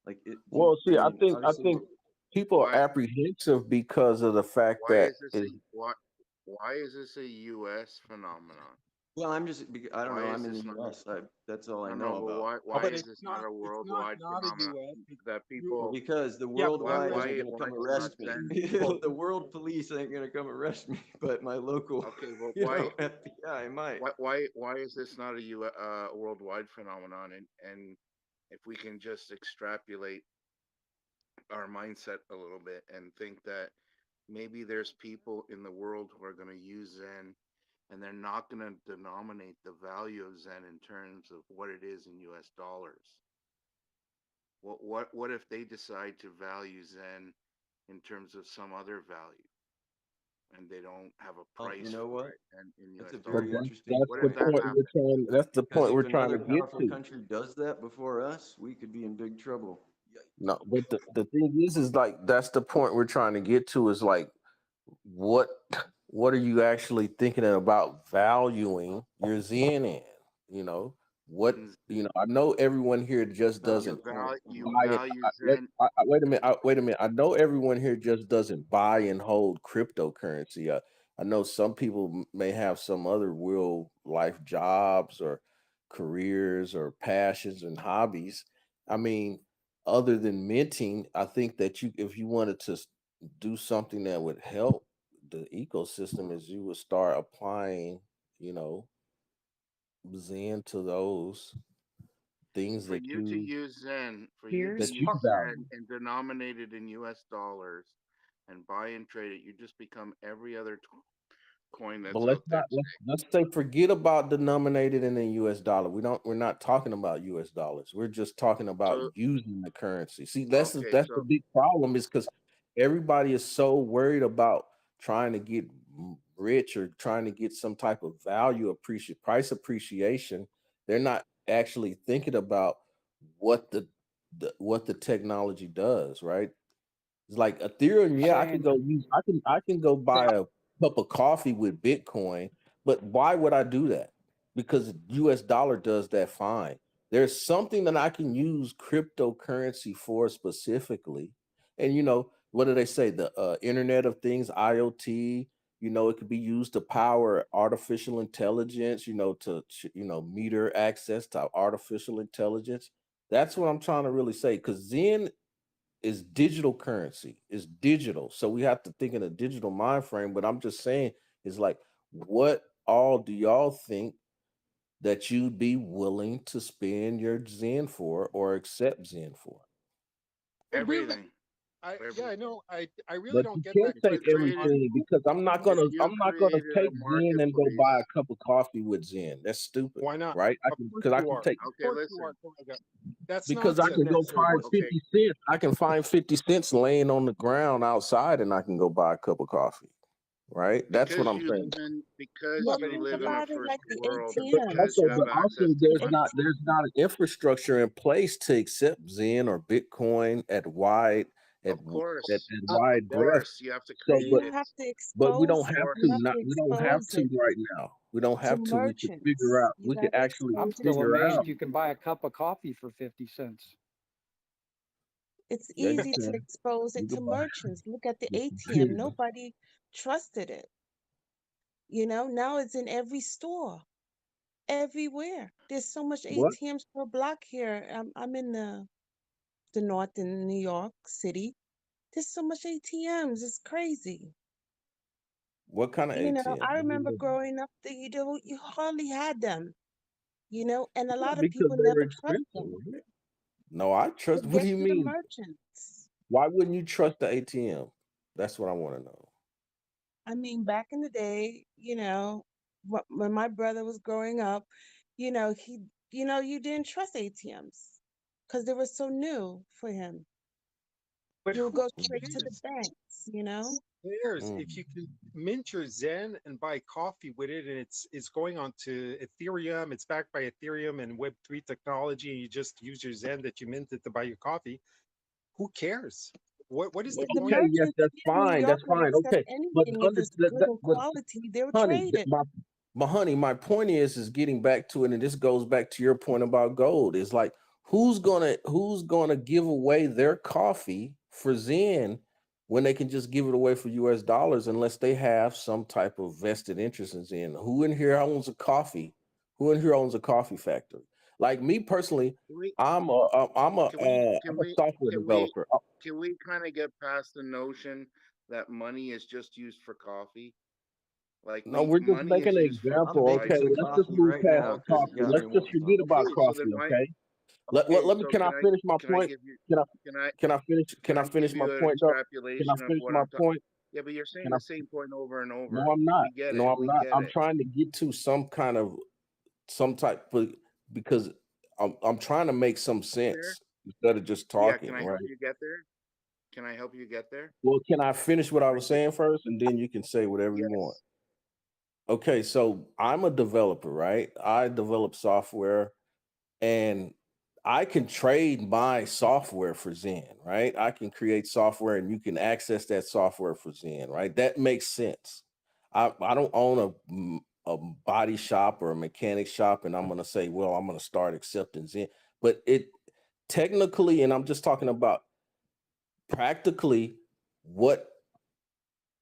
Like, Well, I see, mean, I obviously, think people are Why apprehensive because of the fact why that is this a why is this a US phenomenon? well, I don't Why know. is I'm in the this not US. That's all I no know no but about. why But is this not a it's not worldwide not a phenomenon U.S. that Well, people because the Yeah, but why worldwide remember, ain't gonna why come is it not arrest me. Zen? The world police ain't gonna come arrest me, but my local, Okay, but why FBI might. why is this not a worldwide phenomenon? And if we can just extrapolate our mindset a little bit and think that maybe there's people in the world who are going to use Zen and they're not going to denominate the value of Zen in terms of what it is in US dollars. What if they decide to value Zen in terms of some other value and they don't have a You price know for what? it and in That's US a but very dollars? interesting that's What the if point. that point we're happens? trying. That's the Because point if we're trying another to get powerful to. country does that before us, we could be in big trouble. No, but the thing is like that's the point we're trying to get to is like what what are you actually thinking about valuing your Zen in? You know what? In I know everyone here just Value doesn't a coin. you buy it. value Zen. Wait a minute. Wait a minute. I know everyone here just doesn't buy and hold cryptocurrency. I know some people may have some other real life jobs or careers or passions and hobbies. I mean, other than minting, I think that if you wanted to do something that would help the ecosystem, is you would start applying, you know, Zen to those things For you to use Zen, for you to that Here's you use part. value. Zen and denominate it in US dollars and buy and trade it, you just become every other coin But that's let's out there not let's say forget about denominated in the US dollar. We're not talking about US dollars. We're just talking about so using the currency. See, okay, that's the so big problem is because everybody is so worried about trying to get rich or trying to get some type of price appreciation. They're not actually thinking about what the technology does, right? It's like Ethereum, yeah, saying I can go buy a cup of coffee with Bitcoin, but why would I do that? Because US dollar does that fine. There's something that I can use cryptocurrency for specifically. And what do they say? The Internet of Things, IoT, it could be used to power artificial intelligence, meter access to artificial intelligence. That's what I'm trying to really say. Because Zen is digital currency. It's digital. So we have to think in a digital mind frame. But I'm just saying, is like, what all do y'all think that you'd be willing to spend your Zen for or accept Zen for? Everything. Yeah, Everything. no, I really But don't you get can't that say You question. created everything because if you I'm not gonna created a take Zen and go buy marketplace. a cup of coffee with Zen. That's stupid, Why not? right? Of course I you can are. take Of Okay, course you listen. are. Correct. That's because I can go nonsense. Of find course. Okay, 50 cents. I can find 50 cents laying on the ground outside and I can go buy a cup of coffee. Right? That's what I'm saying. Yeah, Because Well, but you think live in a about it first like the world and But ATMs. because also, you have but The, access also, to the money. there's not an infrastructure in place to accept Zen or Bitcoin at Of wide breadth. course, you have to So, you create it. have to but we Of don't expose have it. course. to You have not to we don't have expose to it right now. We don't to have to. We could figure merchants. out. You We could got to actually I'm expose it still to figure out. amazed you can merchants. buy a cup of coffee for 50 cents. It's Yeah, you easy to can. expose You it to can buy. merchants. Look at the There ATM. you go. Nobody trusted it. Now it's in every store, everywhere. There's so much What? ATMs per block here. I'm in the north in New York City. There's so much ATMs. It's crazy. What kind of ATM? I remember growing up that you hardly had them, and a Yeah, lot of because people they're never trust expensive, them. right? No, I trust. But What do get you to the mean? merchants. Why wouldn't you trust the ATM? That's what I want to know. I mean, back in the day, when my brother was growing up, you didn't trust ATMs because they were so new for him. But You would who go straight to the cares? banks. Cares Mm. if you can mint your Zen and buy coffee with it, and it's going on to Ethereum. It's backed by Ethereum and Web3 technology, and you just use your Zen that you minted to buy your coffee. Who cares? What is Yeah, the the point? Okay, yes, merchants that's here in New fine. York That's would fine. accept Okay, but anything if under it's that, good that in but quality. They would honey, trade it. but honey, my point is getting back to it, and this goes back to your point about gold. Is like who's gonna give away their coffee for Zen when they can just give it away for US dollars unless they have some type of vested interest in Zen. Who in here owns a coffee? Who in here owns a coffee factory? Like me personally, Can we can we I'm can a we software can we developer. can we kind of get past the notion that money is just used for coffee? Like No, we're just money making is an used for I'm example. making Okay, some providing let's just coffee move right past now the because coffee. Let's Yari electricity. just won't forget stop. about Okay, so then coffee. why? Okay. Okay, Can so I finish my can I point? give you Can I can I can I finish? can Can I I give finish my you an point though? Can I extrapolation of finish what my I'm talking? point? Yeah, but you're saying Can I? the same point over and No, over. I'm not. We get No, it. I'm We not. get I'm it. trying to get to some type of because I'm trying to make some There. sense instead of just Yeah, talking. can I Right. help you get there? Can I help you get there? Well, can I finish what Can I I was give? saying first, and then you can say whatever you want. Yes. Okay, so I'm a developer, right? I develop software and I can trade my software for Zen, right? I can create software and you can access that software for Zen, right? That makes sense. I don't own a body shop or a mechanic shop, and I'm gonna say, well, I'm gonna start accepting Zen. But it technically, and I'm just talking about practically, what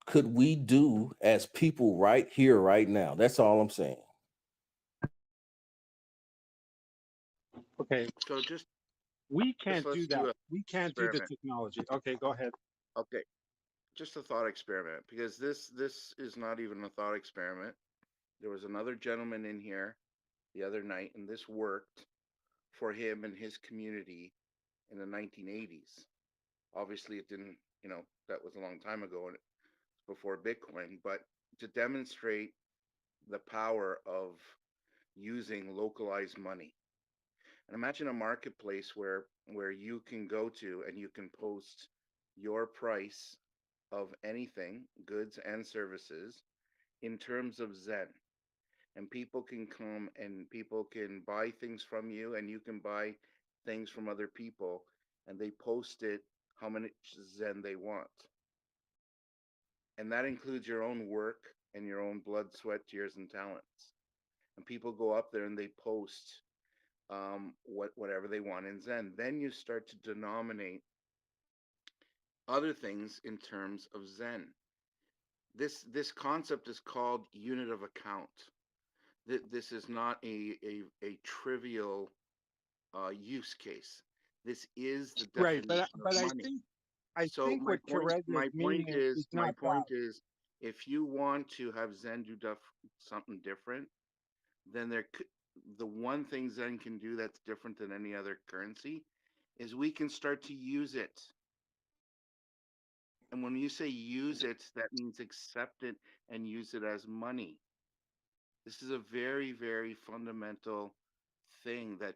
could we do as people right here, right now? That's all I'm saying. Okay, So we just can't do let's do that. a We can't do the experiment. technology. Okay, go ahead. Okay, just a thought experiment because this is not even a thought experiment. There was another gentleman in here the other night, and this worked for him and his community in the 1980s. Obviously, it didn't. That was a long time ago and before Bitcoin. But to demonstrate the power of using localized money, and imagine a marketplace where you can go to and you can post your price of anything, goods and services, in terms of Zen. And people can come and people can buy things from you, and you can buy things from other people, and they post it how much Zen they want. And that includes your own work and your own blood, sweat, tears, and talents. And people go up there and they post whatever they want in Zen. Then you start to denominate other things in terms of Zen. This concept is called unit of account. This is not a trivial use case. This is the Right, definition of but money. I So think what Correga is meaning is my not point that. is, if you want to have Zen do something different, then the one thing Zen can do that's different than any other currency is we can start to use it. And when you say use it, that means accept it and use it as money. This is a very, very fundamental thing that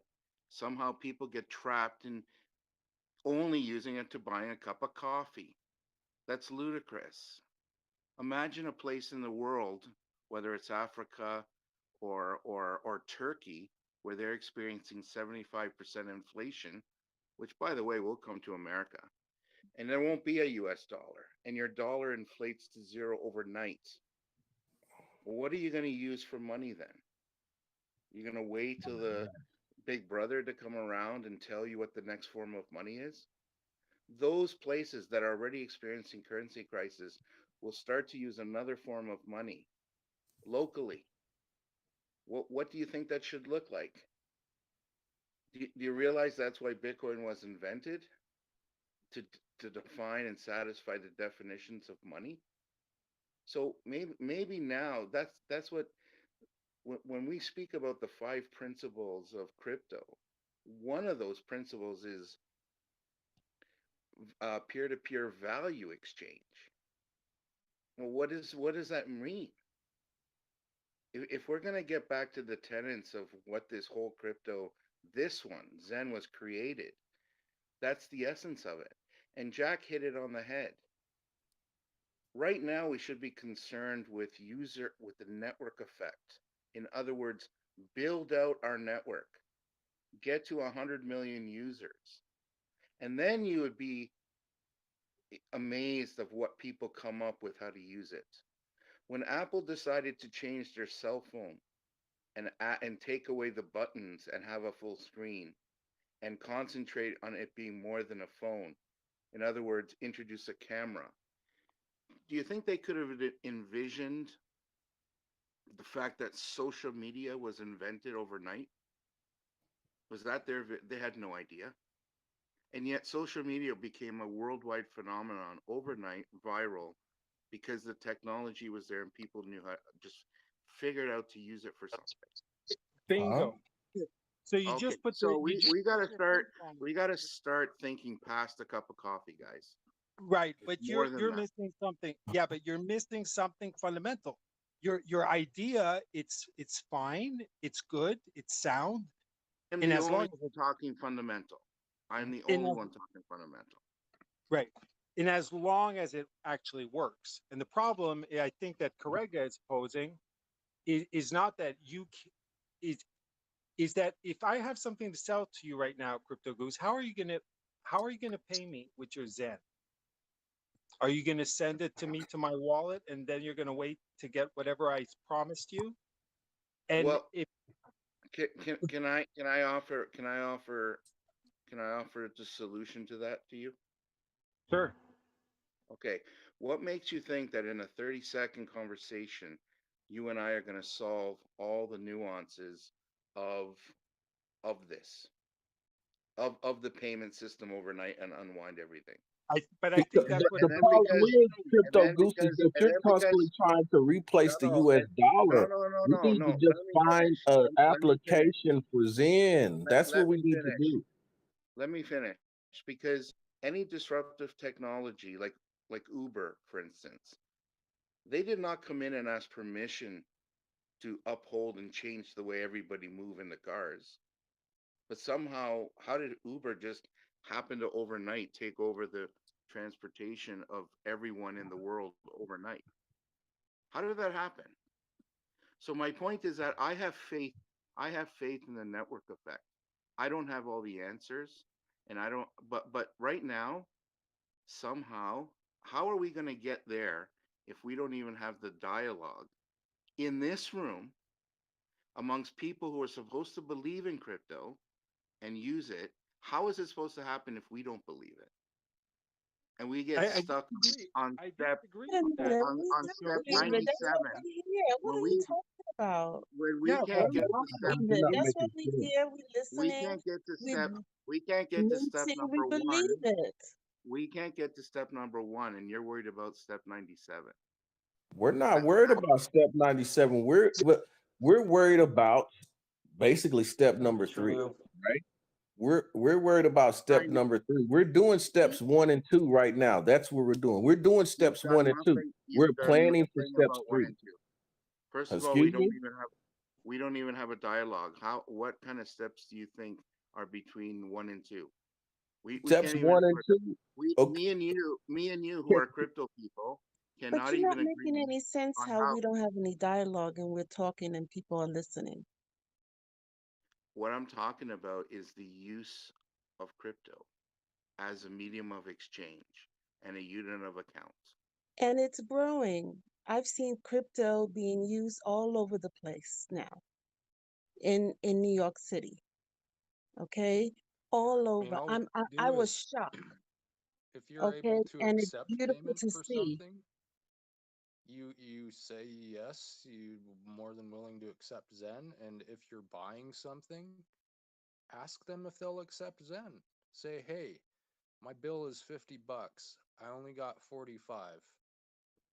somehow people get trapped in only using it to buy a cup of coffee. That's ludicrous. Imagine a place in the world, whether it's Africa or Turkey, where they're experiencing 75% inflation, which by the way will come to America. And there won't be a US dollar, and your dollar inflates to zero overnight. Well, what are you going to use for money then? You're going to wait till the big brother to come around and tell you what the next form of money is? Those places that are already experiencing currency crisis will start to use another form of money locally. What do you think that should look like? Do you realize that's why Bitcoin was invented? To, to define and satisfy the definitions of money? So maybe now that's what when we speak about the 5 principles of crypto, one of those principles is peer-to-peer value exchange. Well, what does that mean? If we're going to get back to the tenets of what this whole crypto, this one, Zen, was created, that's the essence of it. And Jack hit it on the head. Right now, we should be concerned with the network effect. In other words, build out our network, get to 100 million users. And then you would be amazed of what people come up with how to use it. When Apple decided to change their cell phone and take away the buttons and have a full screen and concentrate on it being more than a phone, in other words, introduce a camera, do you think they could have envisioned the fact that social media was invented overnight? Was that they had no idea. And yet social media became a worldwide phenomenon overnight, viral, because the technology was there and people knew how, just figured out to use it for something. Bingo. So you Okay, just put so the we gotta start thinking past a cup of coffee, guys. right, It's but more than you're that. missing something. Yeah, but you're missing something fundamental. Your idea, it's fine, it's good, it's sound, I'm and the as long only as one talking fundamental. I'm the and only as, one talking fundamental. right, and as long as it actually works. And the problem I think that Correga is posing is not that is that if I have something to sell to you right now, Crypto Goose, how are you gonna pay me with your Zen? Are you gonna send it to me to my wallet and then you're gonna wait to get whatever I promised you? And Well, if can I offer the solution to that to you? sure, Okay. What makes you think that in a 30-second conversation, you and I are going to solve all the nuances of this, of the payment system overnight and unwind everything? but I The, think that's the, what And the then problem because, is, and crypto then goose, is because, that and you're then constantly because, trying to replace the no, US and, dollar. We need to no. just Let me find finish. an Let me finish. application for Zen. That's what Let we me need to finish. do. Let me finish. Because any disruptive technology, like Uber, for instance, they did not come in and ask permission to uphold and change the way everybody move in the cars. But somehow, how did Uber just happen to overnight take over the transportation of everyone in the world overnight? How did that happen? So my point is that I have faith. I have faith in the network effect. I don't have all the answers, and I don't. But right now, somehow, how are we going to get there if we don't even have the dialogue in this room amongst people who are supposed to believe in crypto and use it? How is it supposed to happen if we don't believe it? And we get I stuck disagree. on I step disagree Wait a with that. minute, we on do step believe it. That's why 97. we're here. What When are you we talking about? when we Yeah, can't We get all to step believe You're it. not That's why making we're sense. here. We we listening. can't get to We step we can't get to step meeting. We number believe 1. it. We can't get to step number 1, and you're worried about step 97. We're not That, worried that about step 97. We're worried about basically step number 3, True. right? We're worried about step kind of, number 3. We're doing steps 1 and 2 right now. That's what we're doing. We're doing you've steps 1 done and 2. nothing. We're You've done planning for nothing steps about 1 3. and 2. First of all, Excuse me? we don't even have a dialogue. What kind of steps do you think are between 1 and 2? We Steps can't even 1 and agree. 2. Okay. Me and you who are crypto people But cannot you're not even making agree any sense on how how. we don't have any dialogue and we're talking and people are listening. What I'm talking about is the use of crypto as a medium of exchange and a unit of account. And it's growing. I've seen crypto being used all over the place now in New York City. Okay? All I mean, over. all I you I do was is shocked. if you're Okay? able to And it's accept beautiful payment to for see. something, you say yes, you more than willing to accept Zen. And if you're buying something, ask them if they'll accept Zen. Say, hey, my bill is $50. I only got 45,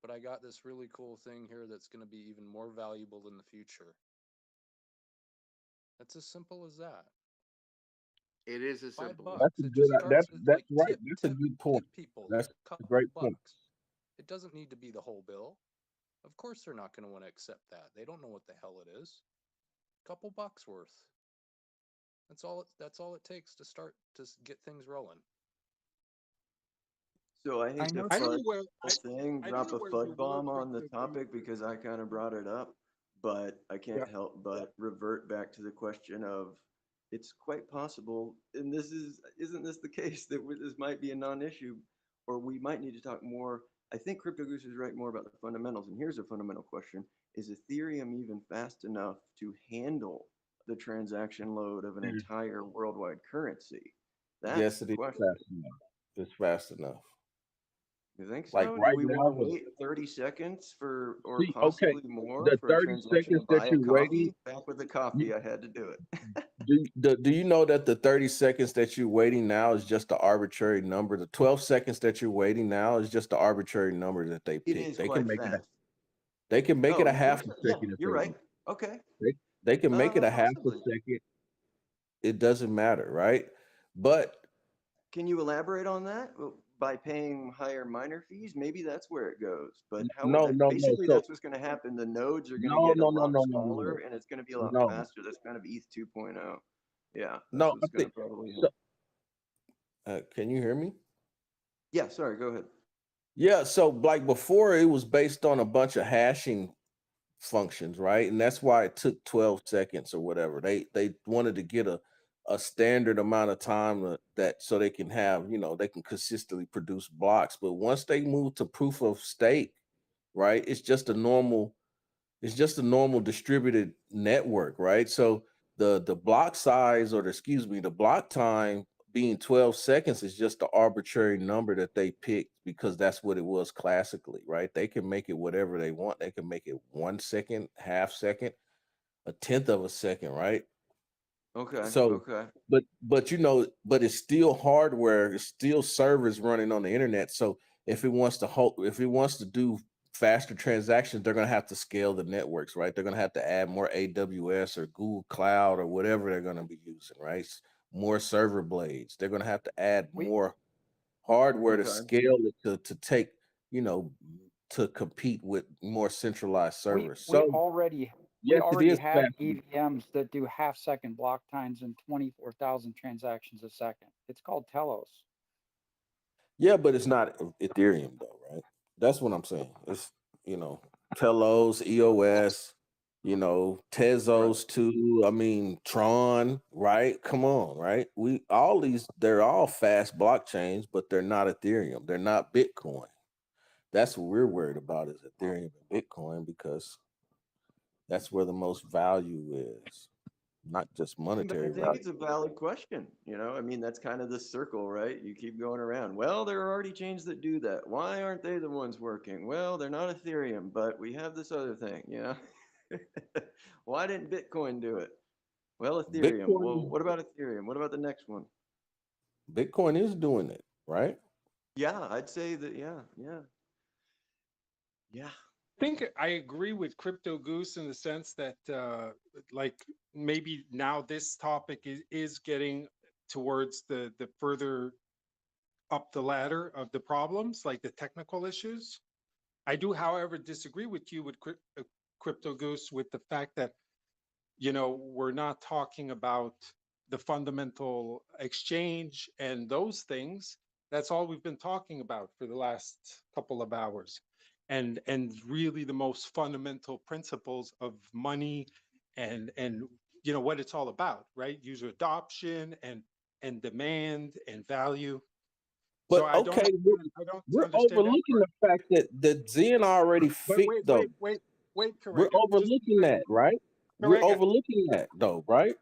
but I got this really cool thing here that's going to be even more valuable in the future. It's as simple as that. It is as Five simple as That's bucks. a It good just starts at that's like right. tip, That's a tip, good point. tip people That's a a couple great point. bucks. It doesn't need to be the whole bill. Of course they're not going to want to accept that. They don't know what the hell it is. Couple bucks worth. That's all it takes to start to get things rolling. So I I hate to know. I don't FUD know where the whole thing, I don't drop know a where the FUD word bomb on the crypto comes topic from. because I kind of brought it up, but I Yeah. can't help but revert back to the question of it's quite possible, and isn't this the case that this might be a non-issue, or we might need to talk more. I think Crypto Goose is right more about the fundamentals, and here's a fundamental question: is Ethereum even fast enough to handle the transaction load of an Mm. entire worldwide currency? That's Yes, the it is question. fast enough. It's fast enough. You think Like so? Do right we want now, to wait 30 seconds for, or okay, possibly more the for a 30 transaction to seconds buy that a you're waiting, coffee? Back with the coffee, I had to do it. do you know that the 30 seconds that you're waiting now is just the arbitrary number? The 12 seconds that you're waiting now is just the arbitrary number that they It pick. is quite fast. They can make it Oh, a you think half a so? Yeah, second if you're they right. want. Okay. They can make it a half a Possibly. second. It doesn't matter, right? But Can you elaborate on that? Well, by paying higher miner fees, maybe that's where it goes. But how would no, that, no, no. basically So that's what's going to happen. The nodes are going to no, get a no, no, lot no, no, smaller no, and it's going to be a lot no, faster. That's kind of ETH 2.0. Yeah, that's no. I what's going to think probably so. happen. Can you hear me? Yeah, sorry, go ahead. Yeah. So like before, it was based on a bunch of hashing functions, right? And that's why it took 12 seconds or whatever. They wanted to get a standard amount of time that so they can have, they can consistently produce blocks. But once they move to proof of stake, right, it's just a normal distributed network, right? So the block size or the block time being 12 seconds is just the arbitrary number that they picked because that's what it was classically, right? They can make it whatever they want. They can make it 1 second, half second, a tenth of a second, right? Okay, So, okay. but it's still hardware, it's still servers running on the internet. So if it wants to do faster transactions, they're gonna have to scale the networks, right? They're gonna have to add more AWS or Google Cloud or whatever they're gonna be using, right? More server blades. They're gonna have to add We more hardware to Okay. scale it to take, you know, to compete with more centralized we servers. we So already we yes, it already is have fast. EVMs that do half-second block times and 24,000 transactions a second. It's called Telos. Yeah, but it's not Ethereum though, right? That's what I'm saying. It's, Telos, EOS. you know, Tezos too. I mean, Tron, right? Come on, right? They're all fast blockchains, but they're not Ethereum. They're not Bitcoin. That's what we're worried about is Ethereum and Bitcoin because that's where the most value is, not just But monetary I think value. it's a valid question. You know, I mean, that's kind of the circle, right? You keep going around. Well, there are already chains that do that. Why aren't they the ones working? Well, they're not Ethereum, but we have this other thing, you know? Why didn't Bitcoin do it? Well, Ethereum. Well, Bitcoin, what about Ethereum? What about the next one? Bitcoin is doing it, right? Yeah, I'd say that, yeah. I think I agree with Crypto Goose in the sense that, like, maybe now this topic is getting towards the further up the ladder of the problems, like the technical issues. I do, however, disagree with you with Crypto Goose with the fact that, you know, we're not talking about the fundamental exchange and those things. That's all we've been talking about for the last couple of hours. And really the most fundamental principles of money and you know what it's all about, right? User adoption and demand and value. So But okay, I don't we're understand that overlooking part. the fact that Zen already But fixed those. wait, We're Correga. Just overlooking that, right? We're Correga. overlooking that though, right?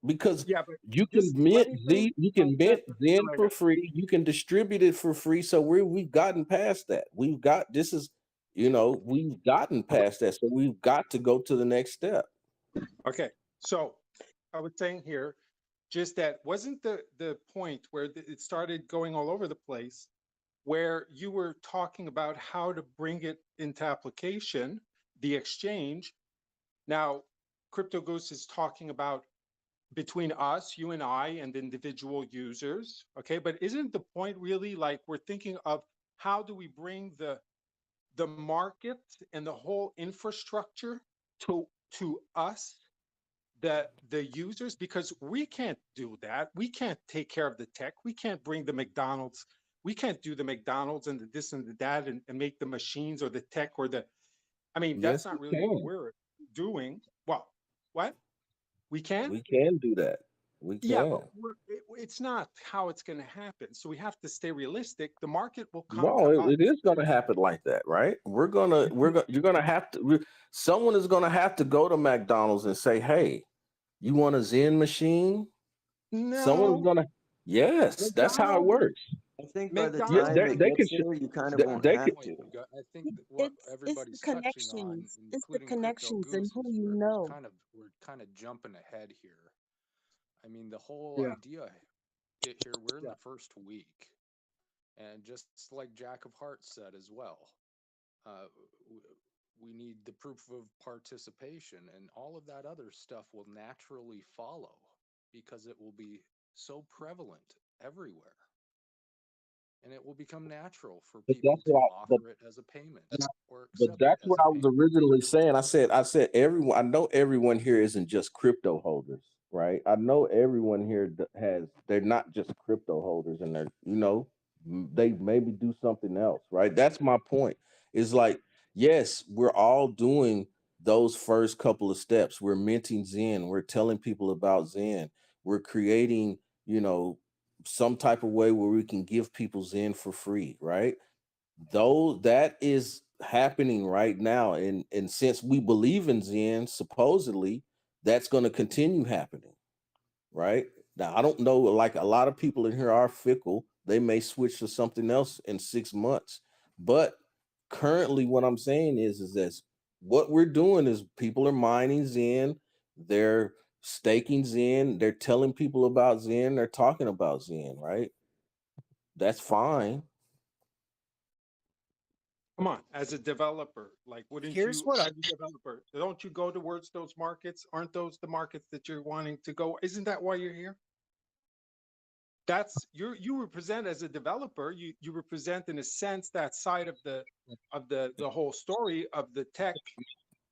Because Yeah, but you can just let mint me finish Z, you my can mint sentence, Zen Correga. for free, you can distribute it for free. So we've gotten past that. We've gotten past that. So we've got to go to the next step. Okay, so I was saying here, just that wasn't the point where it started going all over the place, where you were talking about how to bring it into application, the exchange. Now, Crypto Goose is talking about between us, you and I, and individual users. Okay, but isn't the point really like we're thinking of how do we bring the market and the whole infrastructure to us, the users, because we can't do that. We can't take care of the tech. We can't bring the McDonald's. We can't do the McDonald's and the this and the that and make the machines or the tech or I mean, Yes, that's not we really what can. we're doing. Well, what? We can? We can do that. We Yeah, can. but it's not how it's going to happen. So we have to stay realistic. The market will come No, to us. it is going to happen like that, right? You're gonna have to. Someone is going to have to go to McDonald's and say, "Hey, you want a Zen machine?" Someone's No, gonna. Yes, that's how it McDonald's, works. I think by the Yeah, McDonald's. time they it they can. gets there, you kind of They, won't they have can. Point, to. I think that what It's the everybody's touching on, connections. It's the including Crypto connections and Goose, who is you we're know. kind of jumping ahead here. I mean, the whole Yeah, idea here, we're in yeah. the first week, and just like Jack of Hearts said as well, we need the proof of participation, and all of that other stuff will naturally follow because it will be so prevalent everywhere. And it will become natural for But people to offer it as a payment or But accept it that's as what a I was payment. originally saying. I said everyone. I know everyone here isn't just crypto holders, right? I know everyone here they're not just crypto holders, and they maybe do something else, right? That's my point. Is like, yes, we're all doing those first couple of steps. We're minting Zen. We're telling people about Zen. We're creating, some type of way where we can give people Zen for free, right? Though that is happening right now, and since we believe in Zen, supposedly that's going to continue happening, right? Now I don't know, like a lot of people in here are fickle. They may switch to something else in 6 months, but currently what I'm saying is that what we're doing is people are mining Zen, they're staking Zen, they're telling people about Zen, they're talking about Zen, right? That's fine. Come on, as a developer, like, wouldn't Here's you, what as I a developer, don't you go towards those markets? Aren't those the markets that you're wanting to go? Isn't that why you're here? You represent as a developer, you represent in a sense that side of the whole story of the tech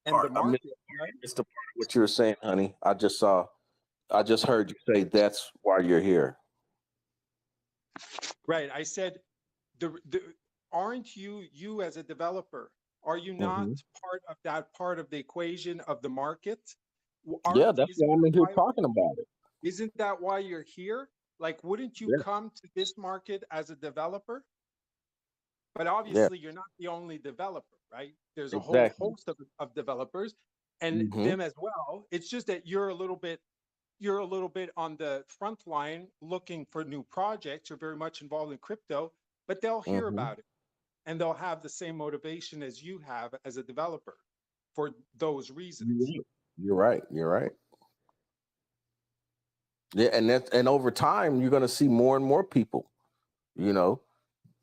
and the Part. market, right? It's the part of what you were saying, honey. I just heard you say that's why you're here. Right. I said the aren't you as a developer, Are you not Mhm. part of the equation of the market? Yeah, that's Isn't why I'm that in here why, talking about it. isn't that why you're here? Like, wouldn't you Yeah, come to this market as a developer? But yeah, obviously, you're not the only developer, right? There's a whole exactly. host of developers and Hmm. them as well. It's just that you're a little bit on the front line looking for new projects. You're very much involved in crypto, but they'll hear Hmm. about it and they'll have the same motivation as you have as a developer for those reasons. You're right. You're right. Yeah, and over time, you're gonna see more and more people, you know,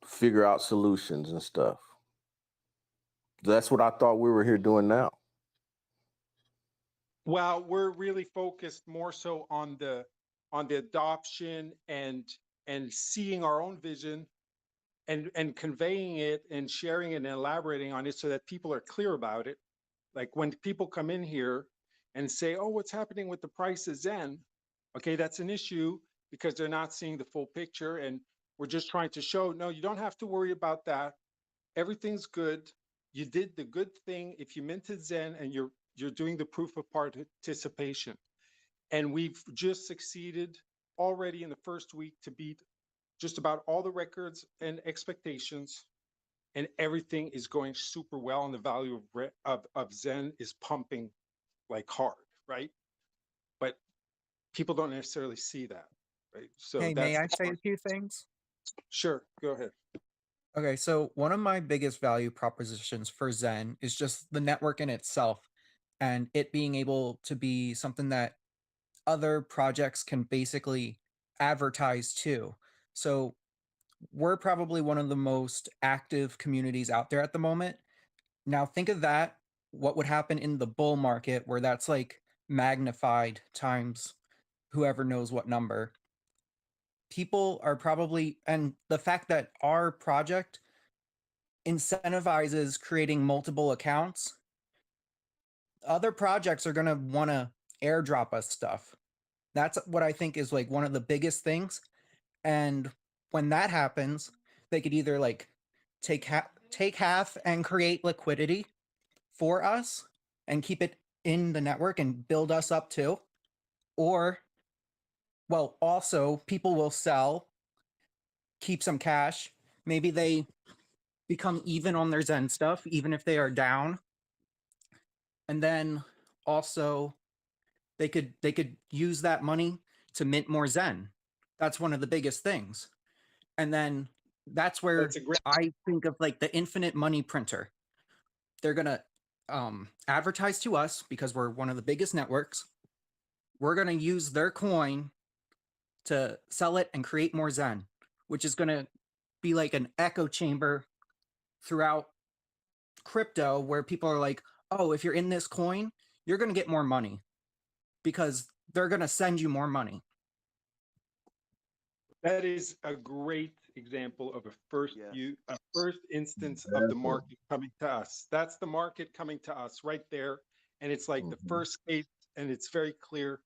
figure out solutions and stuff. That's what I thought we were here doing now. Well, we're really focused more so on the adoption and seeing our own vision and conveying it and sharing it and elaborating on it so that people are clear about it. Like when people come in here and say, "Oh, what's happening with the price of Zen?" Okay, that's an issue because they're not seeing the full picture, and we're just trying to show, no, you don't have to worry about that. Everything's good. You did the good thing if you minted Zen, and you're doing the proof of participation. And we've just succeeded already in the first week to beat just about all the records and expectations, and everything is going super well, and the value of Zen is pumping like hard, right? But people don't necessarily see that, right? So Hey, may that's I the say a part. few things? Sure, go ahead. Okay, so one of my biggest value propositions for Zen is just the network in itself and it being able to be something that other projects can basically advertise to. So we're probably one of the most active communities out there at the moment. Now think of that, what would happen in the bull market where that's like magnified times whoever knows what number. People are probably, and the fact that our project incentivizes creating multiple accounts, other projects are going to want to airdrop us stuff. That's what I think is like one of the biggest things. And when that happens, they could either like take half and create liquidity for us and keep it in the network and build us up too. Or, well, also people will sell, keep some cash. Maybe they become even on their Zen stuff, even if they are down. And then also they could use that money to mint more Zen. That's one of the biggest things. And then that's where That's a great. I think of like the infinite money printer. They're gonna advertise to us because we're one of the biggest networks. We're gonna use their coin to sell it and create more Zen, which is gonna be like an echo chamber throughout crypto where people are like, oh, if you're in this coin, you're gonna get more money because they're gonna send you more money. That is a great example of Yes. a first instance of the Exactly. market coming to us. That's the market coming to us right there. And it's like the Mhm. first case, and it's very clear,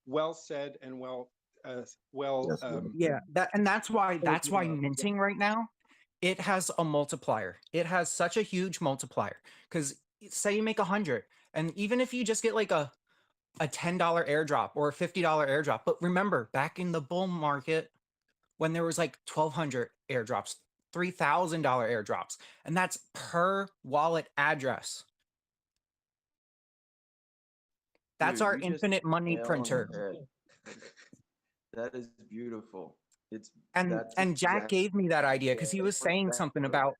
well said, and well, Yes, sir. Yeah, that's why spoken of. minting right now, it has a multiplier. It has such a huge multiplier because say you make 100, and even if you just get like a $10 airdrop or a $50 airdrop, but remember back in the bull market when there was like 1,200 airdrops, $3,000 airdrops, and that's per wallet address. That's Dude, our you just infinite money nail on the printer. head. That is beautiful. It's And that's and Jack exactly gave me that idea because he was what saying that something was. about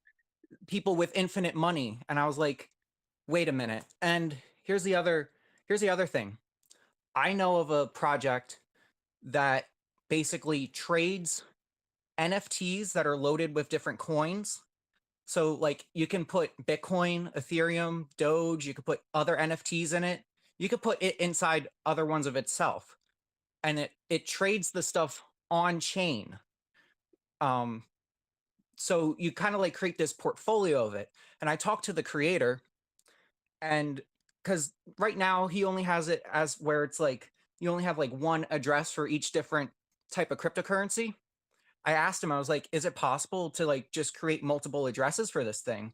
people with infinite money, and I was like, wait a minute. And here's the other thing. I know of a project that basically trades NFTs that are loaded with different coins. So like you can put Bitcoin, Ethereum, Doge, you could put other NFTs in it. You could put it inside other ones of itself. And it trades the stuff on chain. Um so you kind of like create this portfolio of it. And I talked to the creator, and because right now he only has it as where it's like you only have like one address for each different type of cryptocurrency. I asked him, I was like, is it possible to like just create multiple addresses for this thing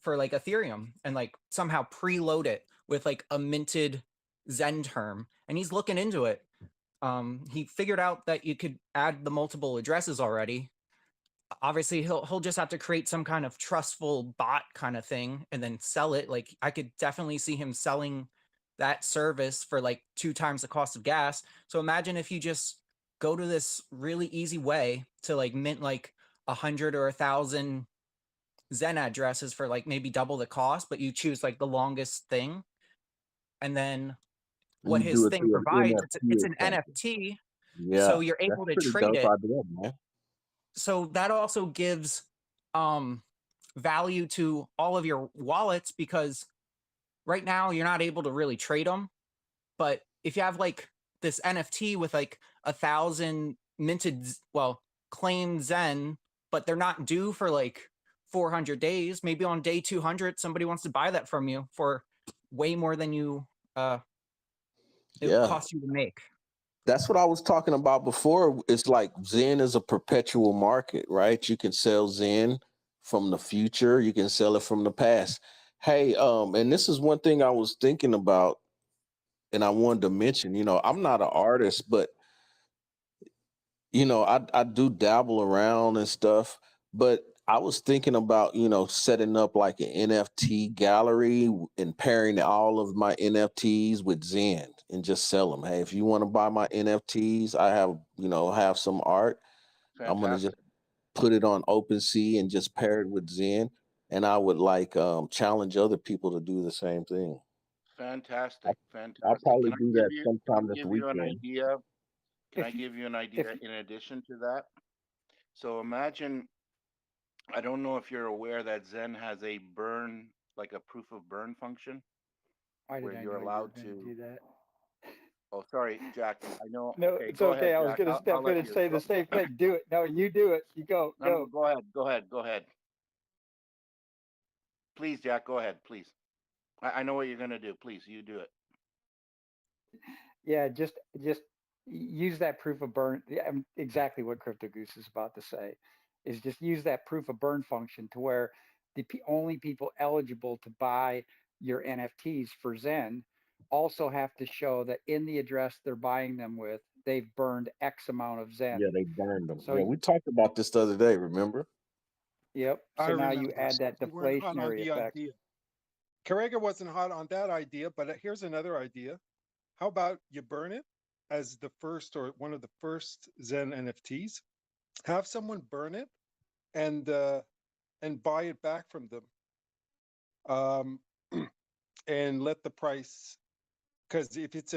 for like Ethereum and like somehow preload it with like a minted Zen term. And he's looking into it. He figured out that you could add the multiple addresses already. Obviously, he'll just have to create some kind of trustful bot kind of thing and then sell it. Like I could definitely see him selling that service for like 2 times the cost of gas. So imagine if you just go to this really easy way to like mint like 100 or 1,000 Zen addresses for like maybe double the cost, but you choose like the longest thing. And then what You do his it thing through an provides, NFT it's or an something. NFT. So Yeah, you're that's able to pretty trade dope it. idea, man. So that also gives value to all of your wallets because right now you're not able to really trade them. But if you have like this NFT with like 1,000 minted, well, claimed Zen, but they're not due for like 400 days, maybe on day 200, somebody wants to buy that from you for way more than it would Yeah, cost you to make. that's what I was talking about before. It's like Zen is a perpetual market, right? You can sell Zen from the future, you can sell it from the past. Hey, and this is one thing I was thinking about, and I wanted to mention, I'm not an artist, but I do dabble around and stuff, but I was thinking about, setting up like an NFT gallery and pairing all of my NFTs with Zen and just sell them. Hey, if you want to buy my NFTs, I have some art. I'm gonna Fantastic. just put it on OpenSea and just pair it with Zen. And I would like challenge other people to do the same thing. Fantastic. I'll Fantastic. probably do that Can I sometime this give you an weekend. idea? Can I If you, give you an if idea in addition to that? So imagine, I don't know if you're aware that Zen has a burn, like a proof of burn function, why where did I you're know you were allowed going to to. do that? Oh, sorry, Jack. I know. No, Okay, it's go okay. ahead, I was Jack. gonna I'll step in let and you say go. the same thing. Do it. No, you do it. You go, No, no, go. go ahead. Go ahead. Go ahead. Please, Jack. Go ahead. Please. I know what you're gonna do. Please, you do it. Yeah, just use that proof of burn. Yeah, exactly what Crypto Goose is about to say is just use that proof of burn function to where the only people eligible to buy your NFTs for Zen also have to show that in the address they're buying them with, they've burned X amount of Yeah, Zen. they burned them. So, Yeah, we talked about this the other day, remember? yep. I So now you remember. add So that you weren't hot on deflationary the effect. idea. Carrega wasn't hot on that idea, but here's another idea. How about you burn it as the first or one of the first Zen NFTs? Have someone burn it and buy it back from them, um, and let the price. Because if it's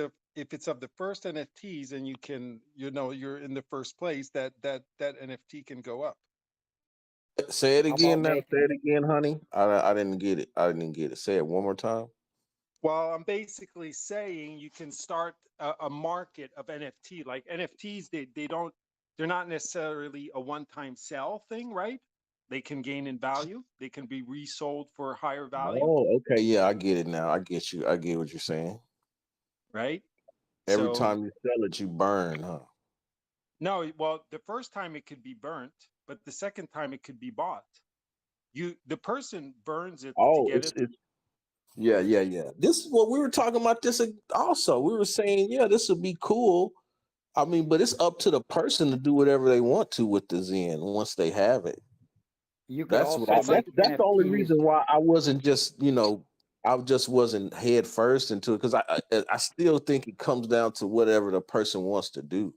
of the first NFTs and you're in the first place, that NFT can go up. Say it How about again now. Say making it again, honey. I didn't get it. I didn't get it. Say it one more time. Well, I'm basically saying you can start a market of NFT. Like NFTs, they're not necessarily a one-time sell thing, right? They can gain in value. They can be resold for higher value, Oh, okay. Yeah, I get it now. I get you. I get what you're saying. right? Every So time you sell it, you burn, huh? no, well, the first time it could be burnt, but the second time it could be bought. The person burns it to Oh, get it's it. it's yeah. This is what we were talking about. This also, we were saying, yeah, this would be cool. I mean, but it's up to the person to do whatever they want to with the Zen once they have it. you could That's what also It's like make that's the only NFTs. reason why I wasn't just, I just wasn't head first into it because I still think it comes down to whatever the person wants to do.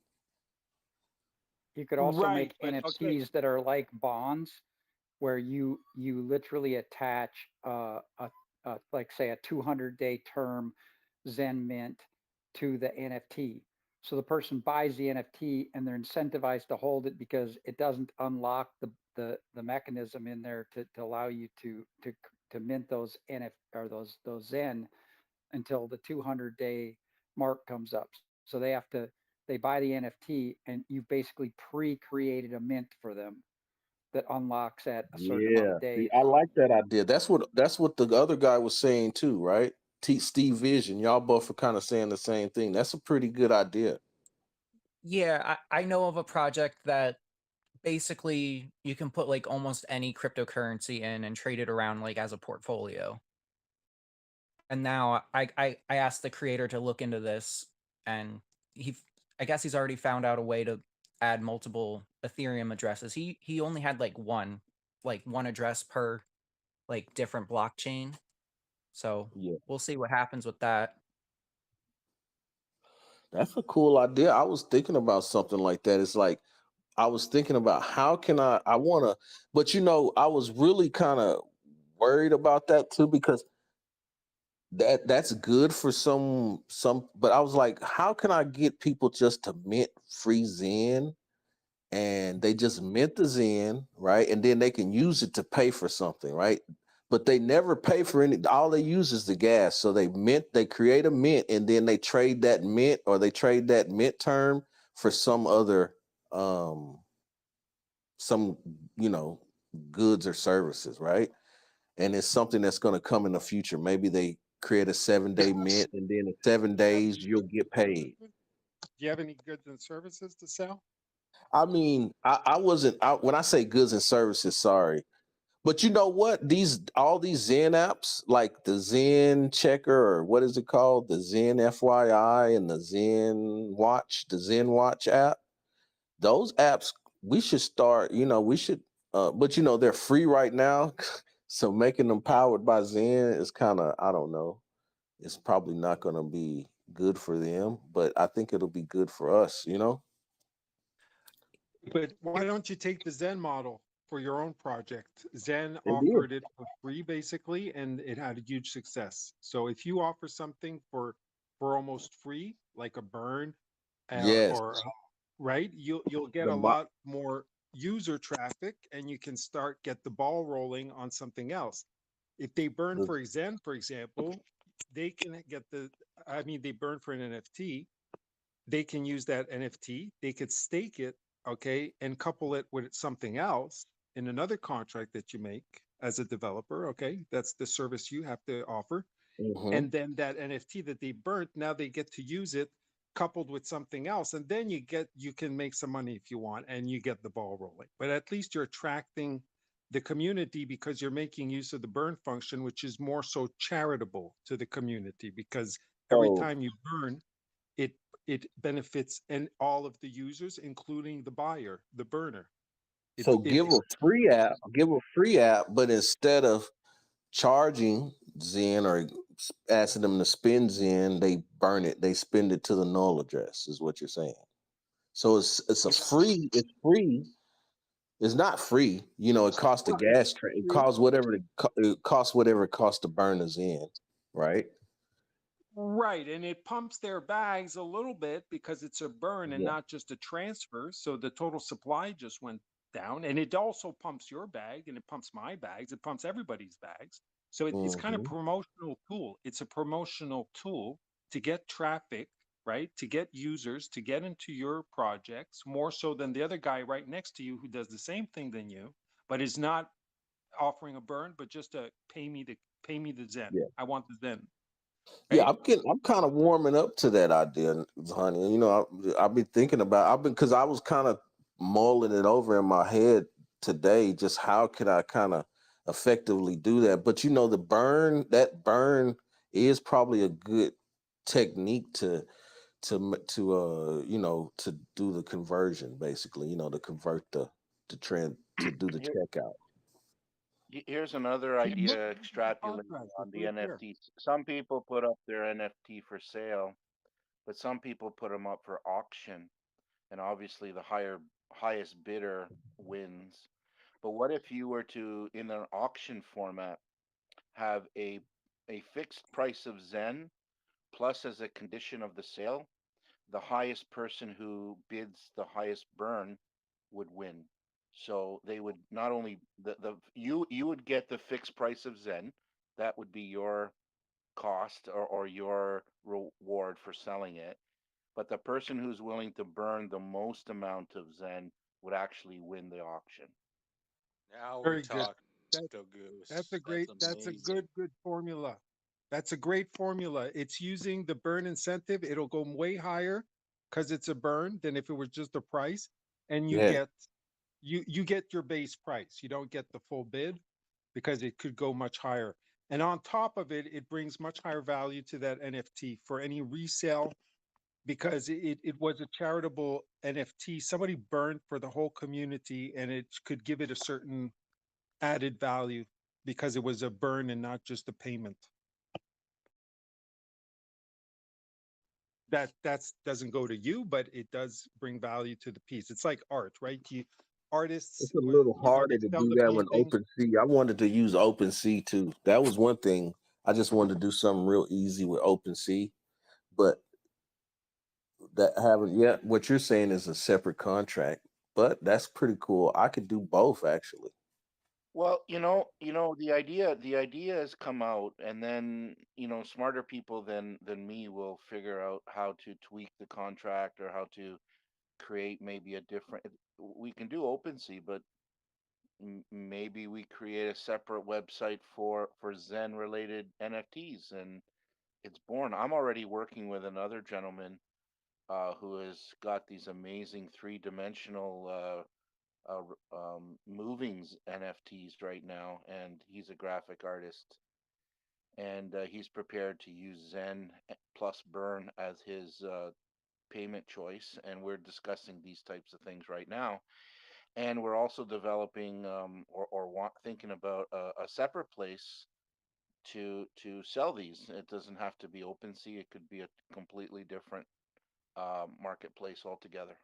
You could also right, make but okay, NFTs that are like bonds, where you literally attach like say a 200-day term Zen mint to the NFT. So the person buys the NFT and they're incentivized to hold it because it doesn't unlock the mechanism in there to allow you to mint those NF or those Zen until the 200-day mark comes up. So they buy the NFT and you've basically pre-created a mint for them that unlocks at a certain amount Yeah, of see, days. I like that idea. That's what the other guy was saying too, right? Steve Vision. Y'all both are kind of saying the same thing. That's a pretty good idea. Yeah, I know of a project that basically you can put like almost any cryptocurrency in and trade it around like as a portfolio. And now I asked the creator to look into this, and I guess he's already found out a way to add multiple Ethereum addresses. He only had like one address per like different blockchain. So Yeah, we'll see what happens with that. that's a cool idea. I was thinking about something like that. It's like I was thinking about how can I want to, but I was really kind of worried about that too because that's good for some, but I was like, how can I get people just to mint free Zen and they just mint the Zen, right? And then they can use it to pay for something, right? But they never pay for any, all they use is the gas. So they create a mint and then they trade that mint or they trade that mint term for some other some goods or services, right? And it's something that's going to come in the future. Maybe they create a 7-day mint and then in 7 days you'll get paid. Do you have any goods and services to sell? I mean, I wasn't when I say goods and services, sorry. But you know what? All these Zen apps, like the Zen Checker or what is it called? The Zen FYI and the Zen Watch app. Those apps, we should start, we should but they're free right now. So making them powered by Zen is kind of, I don't know. It's probably not going to be good for them, but I think it'll be good for us. But why don't you take the Zen model for your own project? Zen It is. offered it for free basically, and it had a huge success. So if you offer something for almost free, like a burn, Yes. or right, you'll get The a mo- lot more user traffic, and you can get the ball rolling on something else. If they burn the- for Zen, for example, they can get they burn for an NFT, they can use that NFT, they could stake it, okay, and couple it with something else in another contract that you make as a developer, okay? That's the service you have to offer. Mhm. And then that NFT that they burnt, now they get to use it coupled with something else. And then you can make some money if you want and you get the ball rolling. But at least you're attracting the community because you're making use of the burn function, which is more so charitable to the community because every So time you burn, it it benefits and all of the users, including the buyer, the burner. so It give a free app, but instead of charging Zen or asking them to spend Zen, they burn it. They spend it to the null address, is what you're saying. So it's free. It's not free. It costs the gas train. It costs whatever it costs to burn the Zen, right? Right, and it pumps their bags a little bit because it's a burn and Yeah. not just a transfer. So the total supply just went down, and it also pumps your bag and it pumps my bags. It pumps everybody's bags. So it's kind of Hmm. promotional tool. It's a promotional tool to get traffic, right? To get users to get into your projects more so than the other guy right next to you who does the same thing than you, but is not offering a burn, but just to pay me the Zen. I want the Zen, Yeah, right? I'm kind of warming up to that idea, honey. I've been thinking because I was kind of mulling it over in my head today. Just how could I kind of effectively do that? But that burn is probably a good technique to do the conversion, basically. To convert the trend to do the Here, checkout. here's another Yeah, look idea at the extrapolating contract. on It's the right there. NFTs. Some people put up their NFT for sale, but some people put them up for auction, and obviously the highest bidder wins. But what if you were to, in an auction format, have a fixed price of Zen plus as a condition of the sale, the highest person who bids the highest burn would win. So they would not only the you would get the fixed price of Zen, that would be your cost or your reward for selling it. But the person who's willing to burn the most amount of Zen would actually win the auction. Now we're Very good. talking, That, Crypto Goose. that's a That's great, that's a amazing. good formula. That's a great formula. It's using the burn incentive. It'll go way higher because it's a burn than if it was just a price. And you Yes. get you get your base price. You don't get the full bid because it could go much higher. And on top of it, it brings much higher value to that NFT for any resale because it was a charitable NFT. Somebody burned for the whole community and it could give it a certain added value because it was a burn and not just a payment. That's doesn't go to you, but it does bring value to the piece. It's like art, right? Artists It's a when little harder they to sell do the that with painting. OpenSea. I wanted to use OpenSea too. That was one thing. I just wanted to do something real easy with OpenSea, but that haven't yet. What you're saying is a separate contract, but that's pretty cool. I could do both actually. Well, the idea has come out, and then, smarter people than me will figure out how to tweak the contract or how to create maybe a different. We can do OpenSea, but maybe we create a separate website for Zen related NFTs, and it's born. I'm already working with another gentleman who has got these amazing three-dimensional movings NFTs right now, and he's a graphic artist, and he's prepared to use Zen plus Burn as his payment choice, and we're discussing these types of things right now. And we're also developing thinking about a separate place to sell these. It doesn't have to be OpenSea; it could be a completely different marketplace altogether.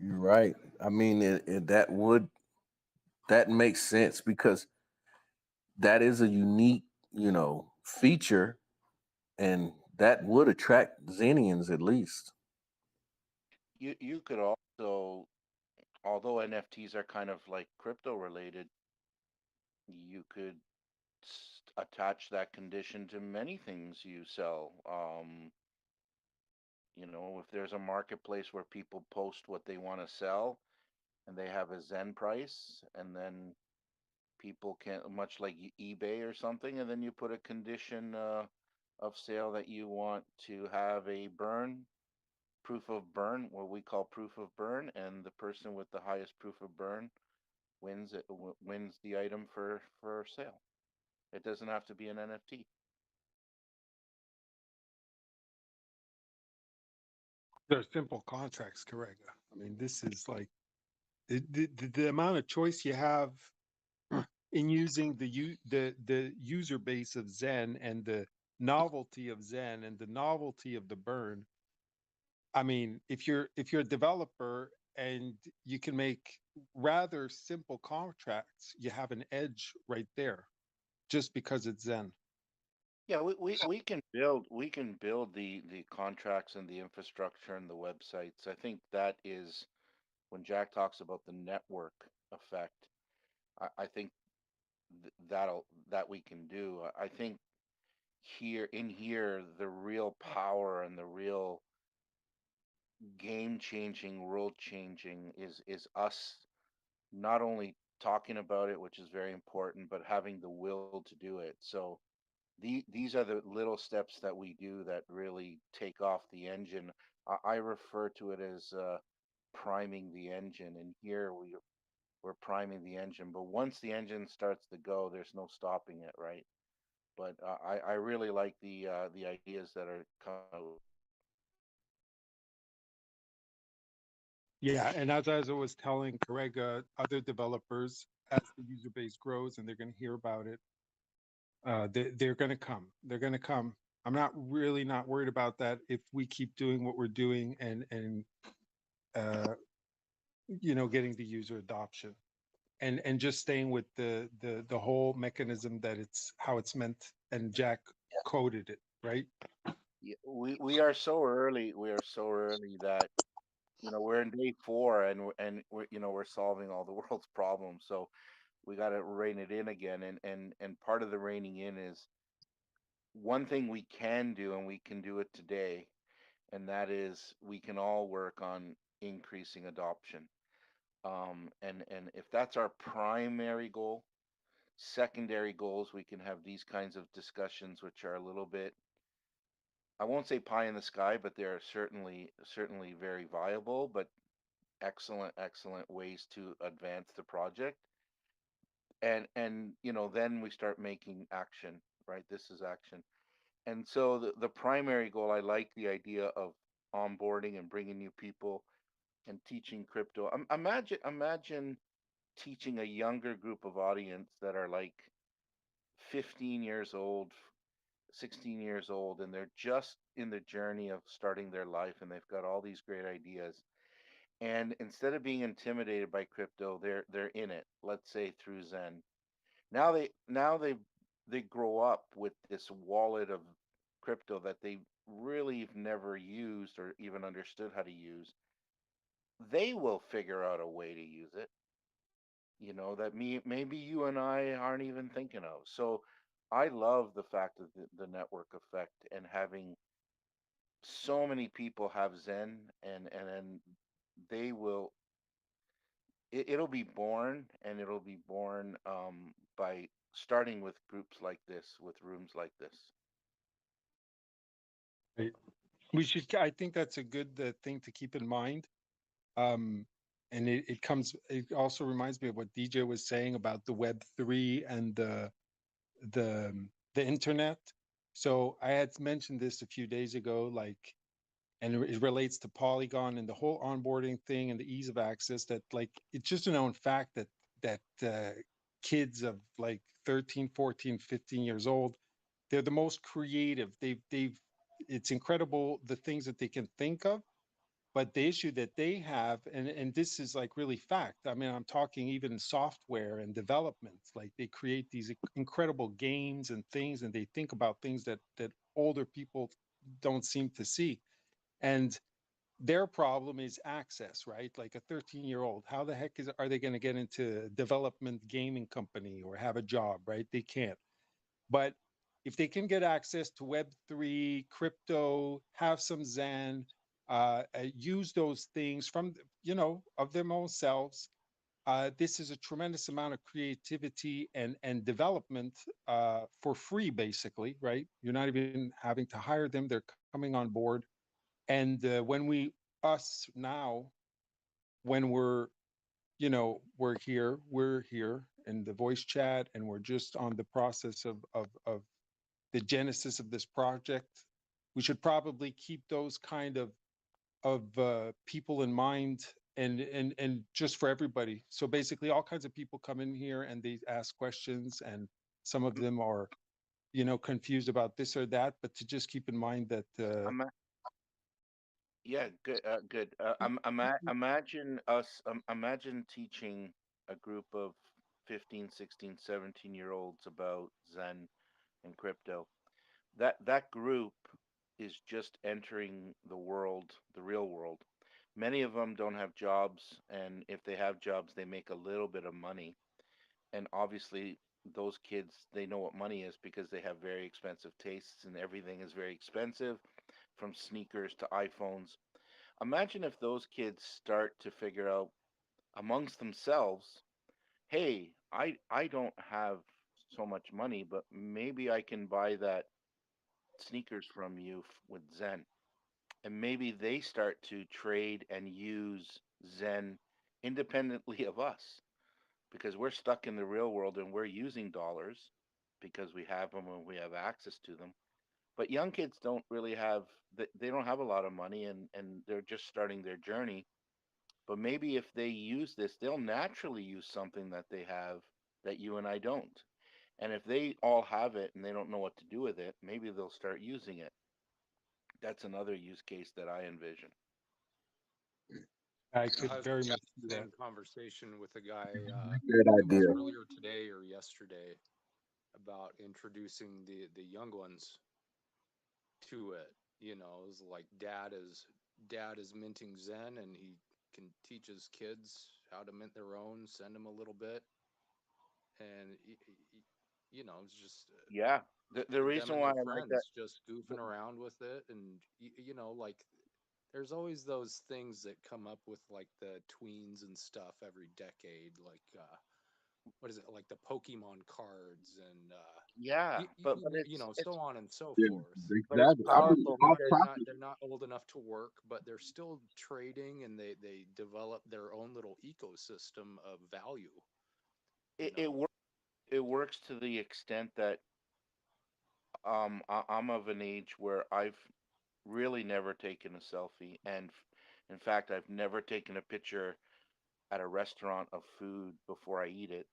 You're right. I mean, that makes sense because that is a unique, feature, and that would attract Xenians at least. You could also, although NFTs are kind of like crypto related, you could attach that condition to many things you sell. If there's a marketplace where people post what they want to sell and they have a Zen price, and then people can, much like eBay or something, and then you put a condition of sale that you want to have a proof of burn, what we call proof of burn, and the person with the highest proof of burn wins the item for sale. It doesn't have to be an NFT. They're simple contracts, correct? I mean, this is like the amount of choice you have in using the user base of Zen and the novelty of Zen and the novelty of the burn. I mean, if you're a developer and you can make rather simple contracts, you have an edge right there just because it's Zen. Yeah, we can build the contracts and the infrastructure and the websites. I think that is when Jack talks about the network effect. I think that we can do. I think here the real power and the real game changing, world changing is us not only talking about it, which is very important, but having the will to do it. So these are the little steps that we do that really take off the engine. I refer to it as priming the engine, and here we're priming the engine. But once the engine starts to go, there's no stopping it, right? But I really like the ideas that are coming out. Yeah, and as I was telling Correga, other developers, as the user base grows and they're going to hear about it, they're going to come. They're going to come. I'm not worried about that if we keep doing what we're doing and uh, getting the user adoption and just staying with the whole mechanism that it's how it's meant. And Jack coded it right. Yeah, we are so early. We are so early that we're in day four, and we're solving all the world's problems. So we got to rein it in again. And part of the reining in is one thing we can do, and we can do it today, and that is we can all work on increasing adoption. And if that's our primary goal, secondary goals, we can have these kinds of discussions, which are a little bit, I won't say pie in the sky, but they're certainly very viable. But excellent ways to advance the project. And then we start making action, right? This is action. And so the primary goal, I like the idea of onboarding and bringing new people and teaching crypto. Imagine teaching a younger group of audience that are like 15 years old, 16 years old, and they're just in the journey of starting their life, and they've got all these great ideas. And instead of being intimidated by crypto, they're in it, let's say through Zen. Now they grow up with this wallet of crypto that they really have never used or even understood how to use. They will figure out a way to use it, that maybe you and I aren't even thinking of. So I love the fact of the network effect and having so many people have Zen, and then they will it'll be born, and it'll be born by starting with groups like this, with rooms like this. Right. I think that's a good thing to keep in mind. Um, and it also reminds me of what DJ was saying about the Web3 and the the internet. So I had mentioned this a few days ago, like, and it relates to Polygon and the whole onboarding thing and the ease of access. That, like, it's just a known fact that kids of like 13, 14, 15 years old, they're the most creative. They've it's incredible the things that they can think of. But the issue that they have, and this is like really fact. I mean, I'm talking even software and development. Like, they create these incredible games and things, and they think about things that older people don't seem to see. And their problem is access, right? Like a 13-year-old, how the heck are they going to get into a development gaming company or have a job, right? They can't. But if they can get access to Web3, crypto, have some Zen, use those things from, of their own selves, this is a tremendous amount of creativity and development for free, basically, right? You're not even having to hire them. They're coming on board. And us now, when we're here in the voice chat, and we're just on the process of the genesis of this project. We should probably keep those kind of people in mind, and just for everybody. So basically, all kinds of people come in here and they ask questions, and some of Mm, them are, confused about this or that. But to just keep in mind that ima- yeah, good. Imagine teaching a group of 15, 16, 17 year olds about Zen and crypto. That group is just entering the world, the real world. Many of them don't have jobs, and if they have jobs, they make a little bit of money. And obviously, those kids, they know what money is because they have very expensive tastes, and everything is very expensive, from sneakers to iPhones. Imagine if those kids start to figure out amongst themselves, hey, I don't have so much money, but maybe I can buy that sneakers from you with Zen. And maybe they start to trade and use Zen independently of us, because we're stuck in the real world and we're using dollars because we have them and we have access to them. But young kids don't really have, they don't have a lot of money, and they're just starting their journey. But maybe if they use this, they'll naturally use something that they have that you and I don't. And if they all have it and they don't know what to do with it, maybe they'll start using it. That's another use case that I envision. I I could had very the much see that. same conversation with a guy, Good I think it was idea. earlier today or yesterday, about introducing the young ones to it. It was like dad is minting Zen, and he can teach his kids how to mint their own, send them a little bit, and it's just Yeah. The them reason and why their I like that, friends just goofing around with it. And like, there's always those things that come up with like the tweens and stuff every decade, like what is it, like the Pokemon cards and Yeah, but you know, it's so on and so Yeah, forth. but it's exactly. I mean, powerful our They're because not property. they're not old enough to work, but they're still trading, and they develop their own little ecosystem of value, you it know. works. It works to the extent that I'm of an age where I've really never taken a selfie, and in fact, I've never taken a picture at a restaurant of food before I eat it.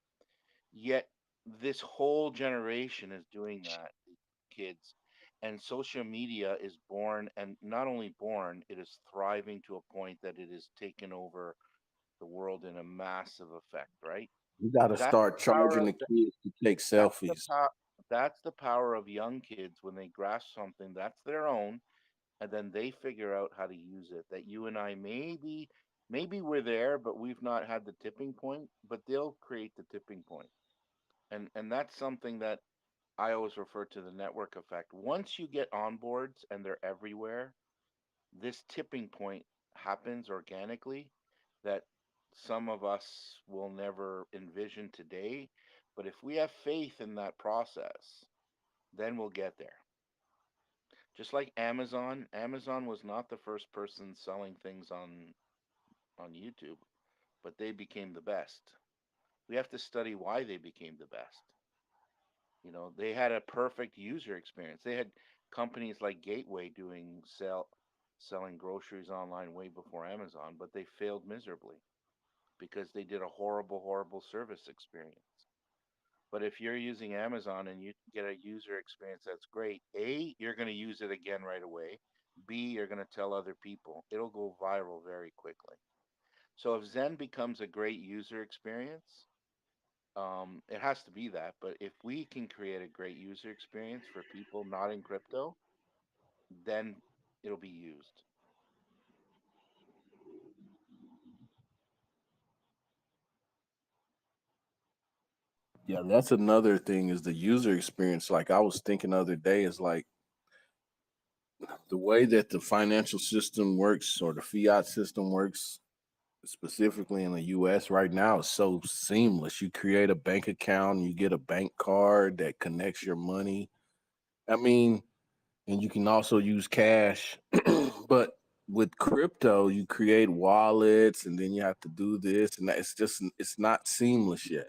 Yet this whole generation is doing that, kids, and social media is born, and not only born, it is thriving to a point that it has taken over the world in a massive effect, right? You got to That's start the power charging of the kids to take that's the selfies. power that's the power of young kids when they grasp something that's their own, and then they figure out how to use it. That you and I maybe we're there, but we've not had the tipping point, but they'll create the tipping point. And that's something that I always refer to the network effect. Once you get on boards and they're everywhere, this tipping point happens organically that some of us will never envision today. But if we have faith in that process, then we'll get there. Just like Amazon, Amazon was not the first person selling things on YouTube, but they became the best. We have to study why they became the best. You know, they had a perfect user experience. They had companies like Gateway selling groceries online way before Amazon, but they failed miserably because they did a horrible service experience. But if you're using Amazon and you get a user experience that's great, A, you're going to use it again right away. B, you're going to tell other people. It'll go viral very quickly. So if Zen becomes a great user experience, it has to be that. But if we can create a great user experience for people not in crypto, then it'll be used. Yeah, that's another thing is the user experience. Like I was thinking the other day is like the way that the financial system works or the fiat system works specifically in the US right now is so seamless. You create a bank account, you get a bank card that connects your money. I mean, and you can also use cash. But with crypto, you create wallets and then you have to do this and that. It's not seamless yet.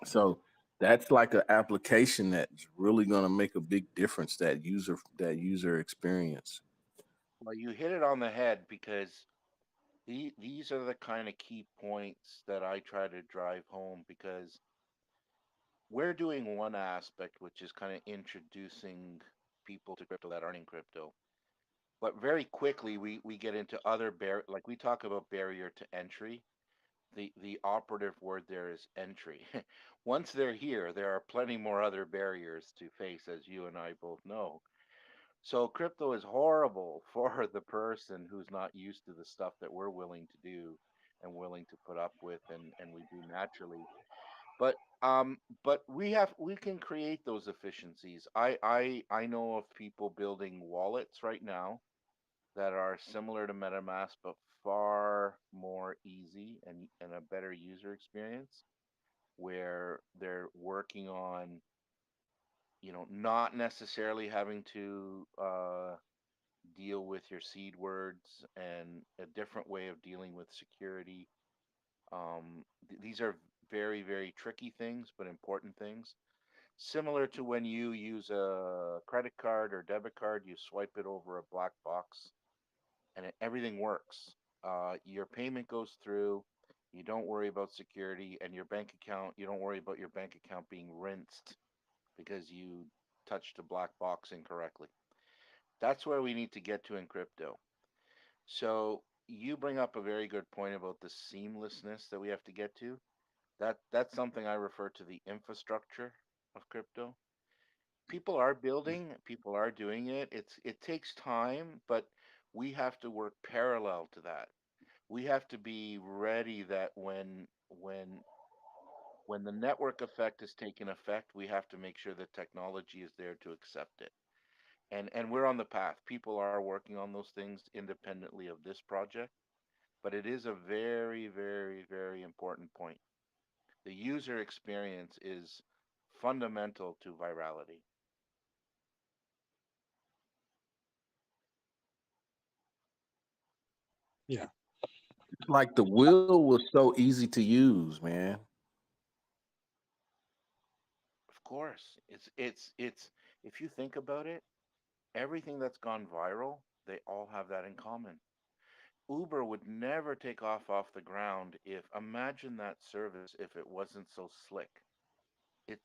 So that's like an application that's really going to make a big difference, that user experience. Well, you hit it on the head because these are the kind of key points that I try to drive home because we're doing one aspect, which is kind of introducing people to crypto that aren't in crypto. But very quickly, we get into other like we talk about barrier to entry. The operative word there is entry. Once they're here, there are plenty more other barriers to face, as you and I both know. So crypto is horrible for the person who's not used to the stuff that we're willing to do and willing to put up with and we do naturally. But we can create those efficiencies. I know of people building wallets right now that are similar to MetaMask but far more easy and a better user experience where they're working on, not necessarily having to deal with your seed words and a different way of dealing with security. These are very tricky things, but important things. Similar to when you use a credit card or debit card, you swipe it over a black box and everything works. Your payment goes through. You don't worry about security, and your bank account, you don't worry about your bank account being rinsed because you touched a black box incorrectly. That's where we need to get to in crypto. So you bring up a very good point about the seamlessness that we have to get to. That's something I refer to the infrastructure of crypto. People are building, people are doing it. It takes time, but we have to work parallel to that. We have to be ready that when the network effect is taking effect, we have to make sure the technology is there to accept it. And we're on the path. People are working on those things independently of this project, but it is a very important point. The user experience is fundamental to virality. Yeah. Like the wheel was so easy to use, man. Of course, it's if you think about it, everything that's gone viral, they all have that in common. Uber would never take off the ground if imagine that service if it wasn't so slick. It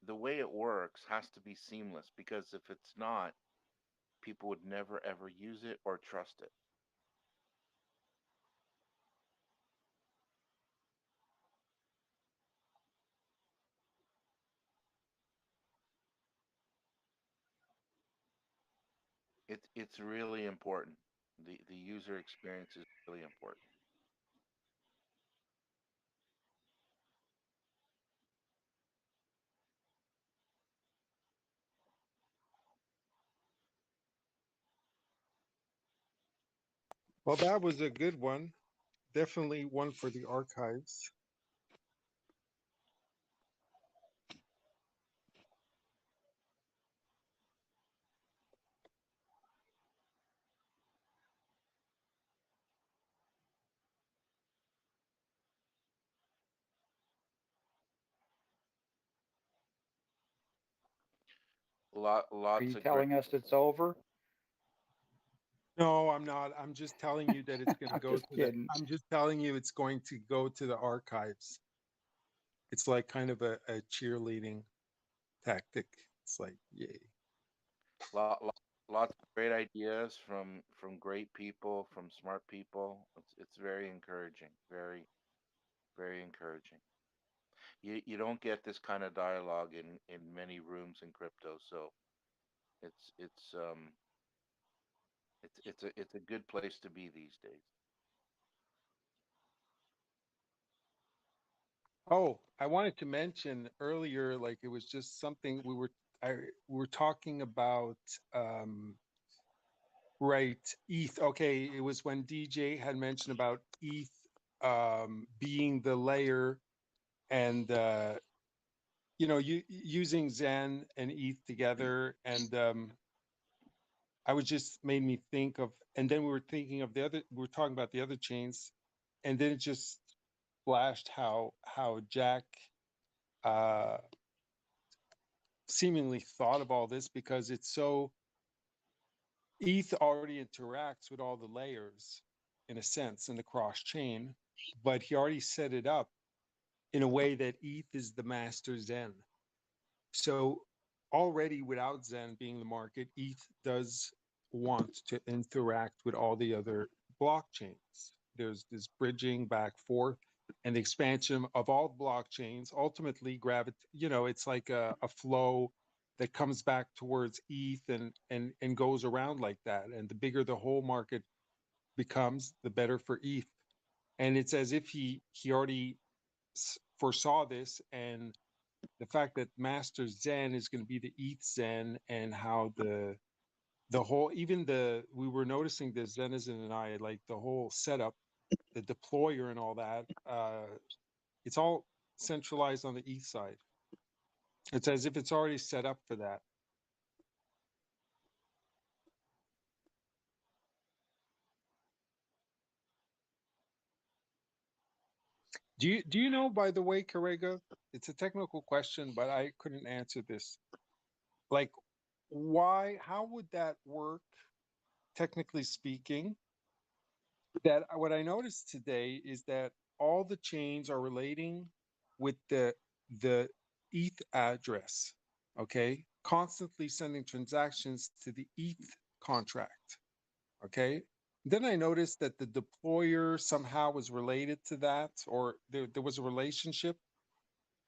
the way it works has to be seamless because if it's not, people would never ever use it or trust it. It's really important. The user experience is really important. Well, that was a good one. Definitely one for the archives. Are Lots you of great. telling us it's over? No, I'm not. I'm just telling you that it's going to I'm go just to the, kidding. I'm just telling you it's going to go to the archives. It's like kind of a cheerleading tactic. It's like, yay. Lots of great ideas from great people, from smart people. It's very encouraging, very encouraging. You don't get this kind of dialogue in many rooms in crypto, so it's it's um it's a good place to be these days. Oh, I wanted to mention earlier, like it was just something we were talking about, right, ETH. Okay, it was when DJ had mentioned about ETH being the layer and using Zen and ETH together, and I was just made me think of, and then we were thinking of the other, we were talking about the other chains, and then it just flashed how Jack uh seemingly thought of all this because it's so ETH already interacts with all the layers in a sense in the cross chain, but he already set it up in a way that ETH is the master Zen. So already without Zen being the market, ETH does want to interact with all the other blockchains. There's this bridging back forth and the expansion of all blockchains. Ultimately, it's like a flow that comes back towards ETH and goes around like that. And the bigger the whole market becomes, the better for ETH. And it's as if he already foresaw this, and the fact that Master Zen is going to be the ETH Zen, and how the whole, even the we were noticing this, Zenizen and I, like the whole setup, the deployer and all that, it's all centralized on the ETH side. It's as if it's already set up for that. Do you know, by the way, Karega, it's a technical question, but I couldn't answer this. Like, how would that work, technically speaking? That what I noticed today is that all the chains are relating with the ETH address, okay? Constantly sending transactions to the ETH contract, okay? Then I noticed that the deployer somehow was related to that, or there was a relationship.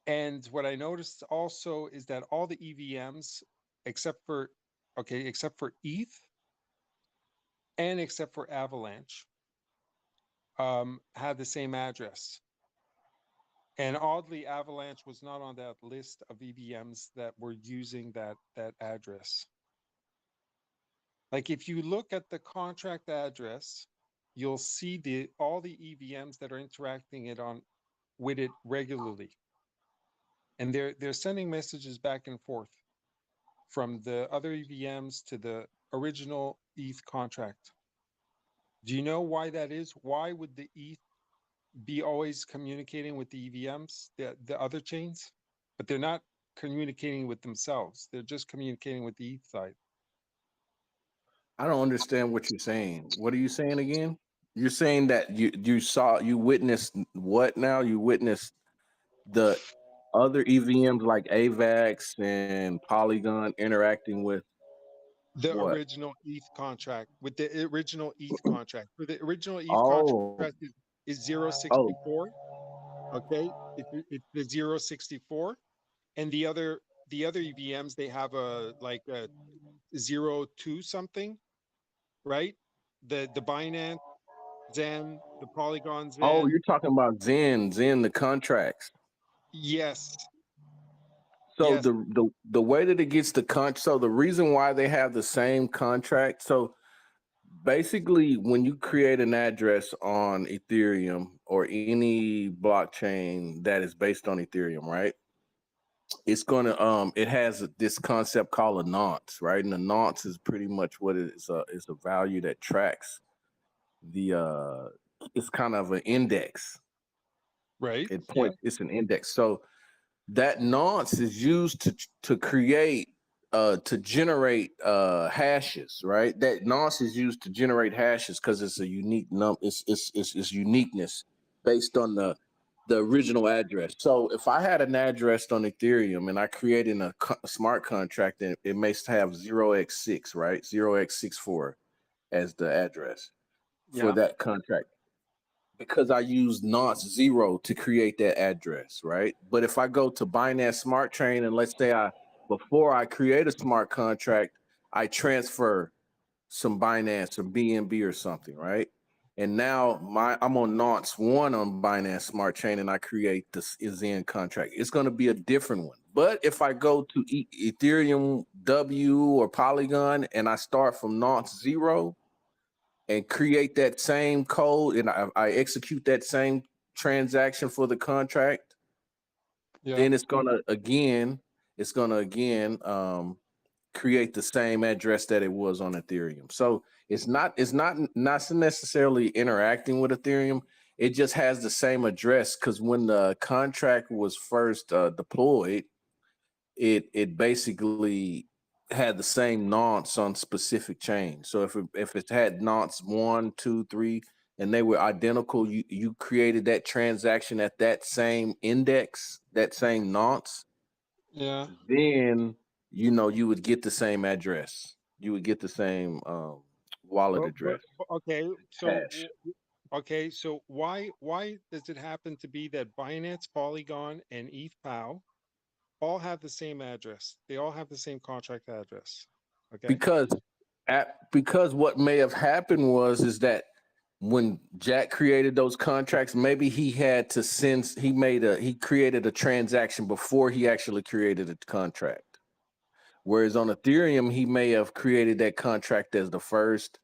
And what I noticed also is that all the EVMs, except for, except for ETH and except for Avalanche, had the same address. And oddly, Avalanche was not on that list of EVMs that were using that address. Like if you look at the contract address, you'll see all the EVMs that are interacting it on with it regularly. and they're sending messages back and forth from the other EVMs to the original ETH contract. Do you know why that is? Why would the ETH be always communicating with the EVMs, the other chains, but they're not communicating with themselves? They're just communicating with the ETH side. I don't understand what you're saying. What are you saying again? You're saying that you witnessed what now? You witnessed the other EVMs like AVAX and Polygon interacting with The what? original ETH contract with the original ETH contract. For the original ETH Oh, contract is zero oh, sixty four. Okay, it's the 064, and the other EVMs they have a like a 02 something, right? The Binance Zen, the Polygon oh, Zen. you're talking about Zen, the contracts. Yes, So yes, the way that it gets so the reason why they have the same contract, so basically when you create an address on Ethereum or any blockchain that is based on Ethereum, right? It's gonna it has this concept called a nonce, right? And the nonce is pretty much what it is a value that tracks the it's kind of an index. right, It yeah, points, it's an index. So that nonce is used to create to generate hashes, right? That nonce is used to generate hashes because it's a unique it's uniqueness based on the original address. So if I had an address on Ethereum and I created a smart contract, and it may have 0x6, right? 0x64 as the address for yeah, that contract, because I use nonce 0 to create that address, right? But if I go to Binance Smart Chain and let's say before I create a smart contract, I transfer some Binance or BNB or something, right? And now I'm on nonce 1 on Binance Smart Chain and I create this Zen contract. It's going to be a different one. But if I go to Ethereum W or Polygon and I start from nonce 0, and create that same code and I execute that same transaction for the contract, yeah. then it's gonna again create the same address that it was on Ethereum. So it's not necessarily interacting with Ethereum. It just has the same address because when the contract was first deployed, it basically had the same nonce on specific chains. So if it had nonce 1, 2, 3, and they were identical, you created that transaction at that same index, that same nonce, Yeah. then you would get the same address. You would get the same wallet address Okay. So hash. okay. So why does it happen to be that Binance, Polygon, and ETHPOW all have the same address? They all have the same contract address. Okay. because because what may have happened is that when Jack created those contracts, maybe he had to he created a transaction before he actually created a contract. Whereas on Ethereum, he may have created that contract as the first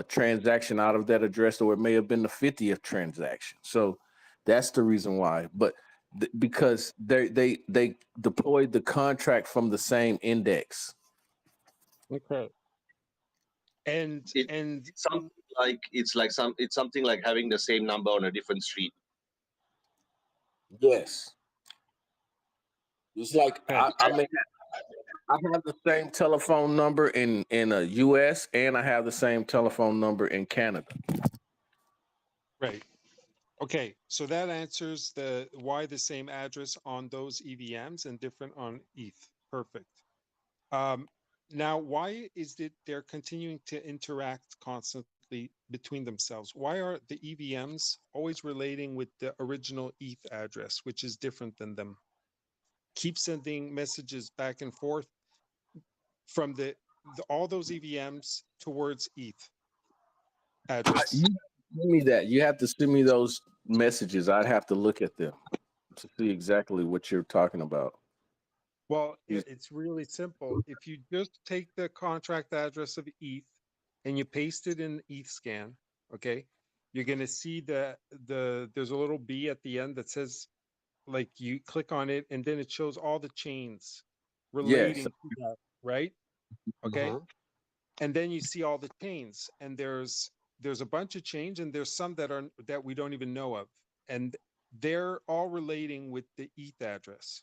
transaction out of that address, or it may have been the 50th transaction. So that's the reason why. But because they deployed the contract from the same index. Okay. And It, and it's something like it's something like having the same number on a different street. Yes. It's like okay. I have the same telephone number in the US and I have the same telephone number in Canada. Right. Okay. So that answers the why the same address on those EVMs and different on ETH. Perfect. Um, Now, why is it they're continuing to interact constantly between themselves? Why are the EVMs always relating with the original ETH address, which is different than them? Keep sending messages back and forth from all those EVMs towards ETH address. You send me that. You have to send me those messages. I'd have to look at them to see exactly what you're talking about. Well, You- it's really simple. If you just take the contract address of ETH and you paste it in ETH scan, okay, you're going to see there's a little B at the end that says like you click on it and then it shows all the chains Yes. relating to that, right? Okay. Mhm. And then you see all the chains, and there's a bunch of chains, and there's some that we don't even know of, and they're all relating with the ETH address,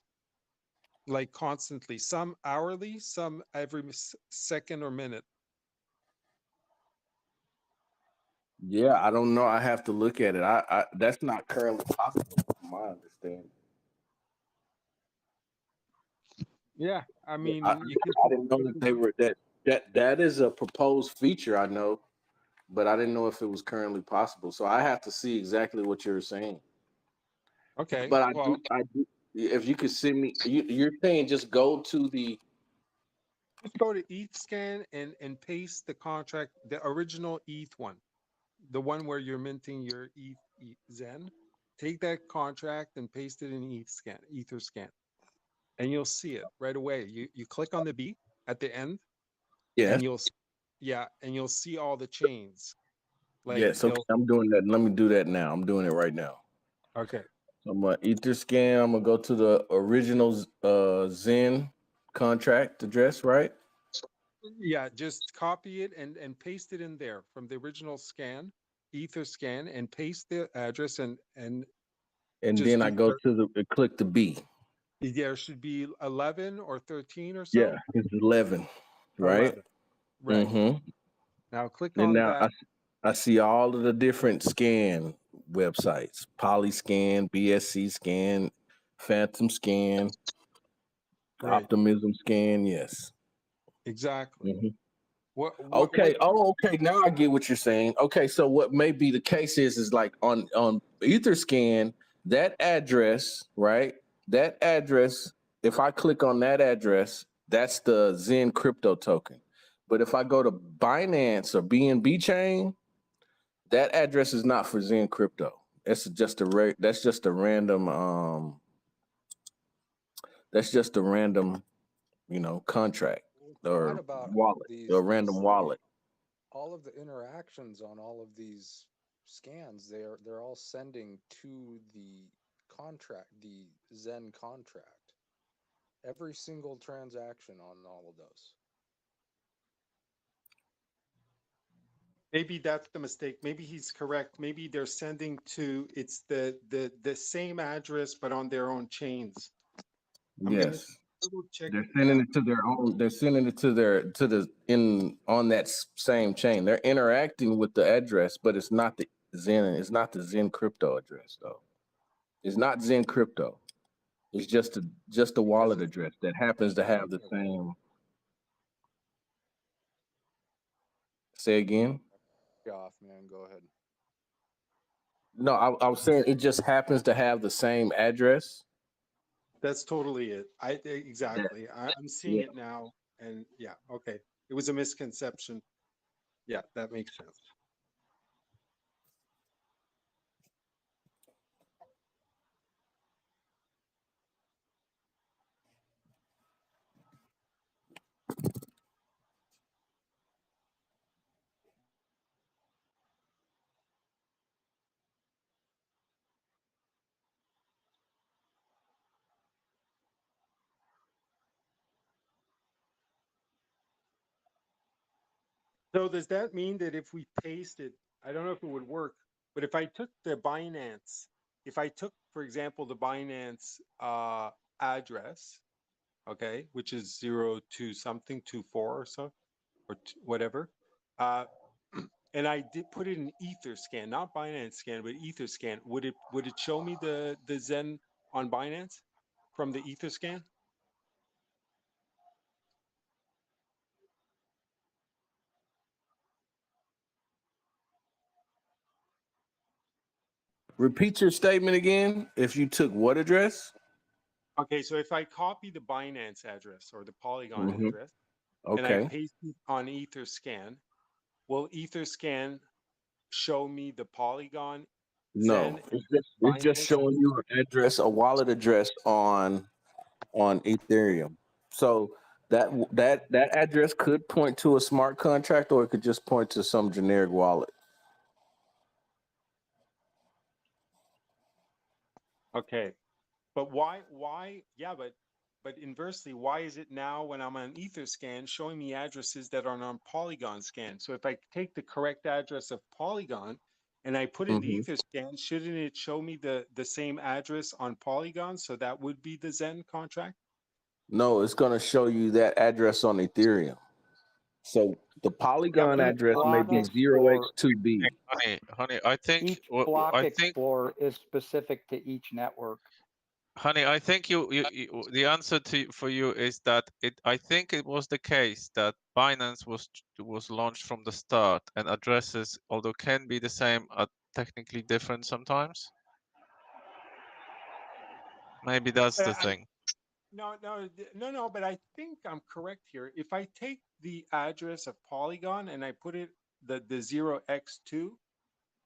like constantly, some hourly, some every second or minute. Yeah, I don't know. I have to look at it. I that's not currently possible, from my understanding. Yeah, I I, mean, you can. I didn't know that they were that is a proposed feature. I know, but I didn't know if it was currently possible. So I have to see exactly what you're saying. Okay, But well, I do. If you could send me, you're saying just go to the. just go to ETH scan and paste the contract, the original ETH one, the one where you're minting your ETH Zen. Take that contract and paste it in Ether scan, and you'll see it right away. You click on the B at the end, Yes. and yeah, and you'll see all the chains. Like Yes. Okay. I'm doing that. Let me do that now. I'm doing it right now. okay, So I'm gonna Ether scan. I'm gonna go to the original Zen contract address, right? yeah, just copy it and paste it in there from the original scan, Ether scan, and paste the address and And just then I do go to the click the B. there should be 11 or 13 or Yeah, so. it's 11, right? 11, right. Mm-hmm. Now click And on now that. I see all of the different scan websites: Polyscan, BSC Scan, Phantom Scan, Right, Optimism Scan. Yes. exactly. Mhm. What Okay. Oh, okay. Now I get what you're saying. Okay. So what may be the case is like on EtherScan, that address, right? That address. If I click on that address, that's the Zen crypto token. But if I go to Binance or BNB chain, that address is not for Zen crypto. That's just a random that's just a random, contract What's odd or about wallet, a these random is wallet. all of the interactions on all of these scans, they're all sending to the contract, the Zen contract. Every single transaction on all of those. maybe that's the mistake. Maybe he's correct. Maybe they're sending to it's the same address but on their own chains. I'm gonna Yes. double check They're sending that. it to their own. They're sending it to the in on that same chain. They're interacting with the address, but it's not the Zen. It's not the Zen crypto address though. It's not Zen crypto. It's just a Because wallet it's address that happens to have the same. Say again. off, man. Go ahead. No, I was saying it just happens to have the same address. That's totally it. That, Exactly. I'm seeing yeah. it now, and yeah, okay. It was a misconception. Yeah, that makes sense. So does that mean that if we pasted, I don't know if it would work, but if I took the Binance, if I took, for example, the Binance address, okay, which is 02 something 24 or so, or whatever, uh, and I did put it in Ether scan, not Binance scan, but Ether scan, would it show me the Zen on Binance from the Ether scan? Repeat your statement again. If you took what address? Okay, so if I copy the Binance address or the Polygon Hmm. address and I Okay. paste it on Etherscan, will Etherscan show me the Polygon, No, Zen, and it's just Binance? showing you an address, a wallet address on Ethereum. So that address could point to a smart contract, or it could just point to some generic wallet. Okay, But why, yeah, but inversely, why is it now when I'm on Etherscan showing me addresses that are on Polygon scan? So if I take the correct address of Polygon and I put in the Mhm. Etherscan, shouldn't it show me the same address on Polygon? So that would be the Zen contract? No, it's going to show you that address on Ethereum. So the Polygon but address may block be Polygon's, explorer, 0x2b. Honey, I think each block I think explorer is specific to each network. honey, I think the answer for you is that I think it was the case that Binance was launched from the start, and addresses, although can be the same, are technically different sometimes. Maybe that's the thing. No, but I think I'm correct here. If I take the address of Polygon and I put it the 0x2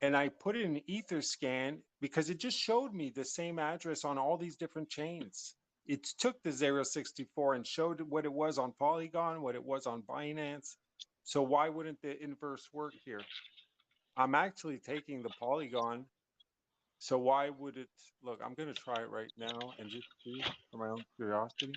and I put it in Etherscan, because it just showed me the same address on all these different chains. It took the 064 and showed what it was on Polygon, what it was on Binance. So why wouldn't the inverse work here? I'm actually taking the Polygon. So why would it look? I'm going to try it right now and just see for my own curiosity.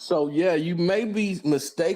So yeah, you may be mistaken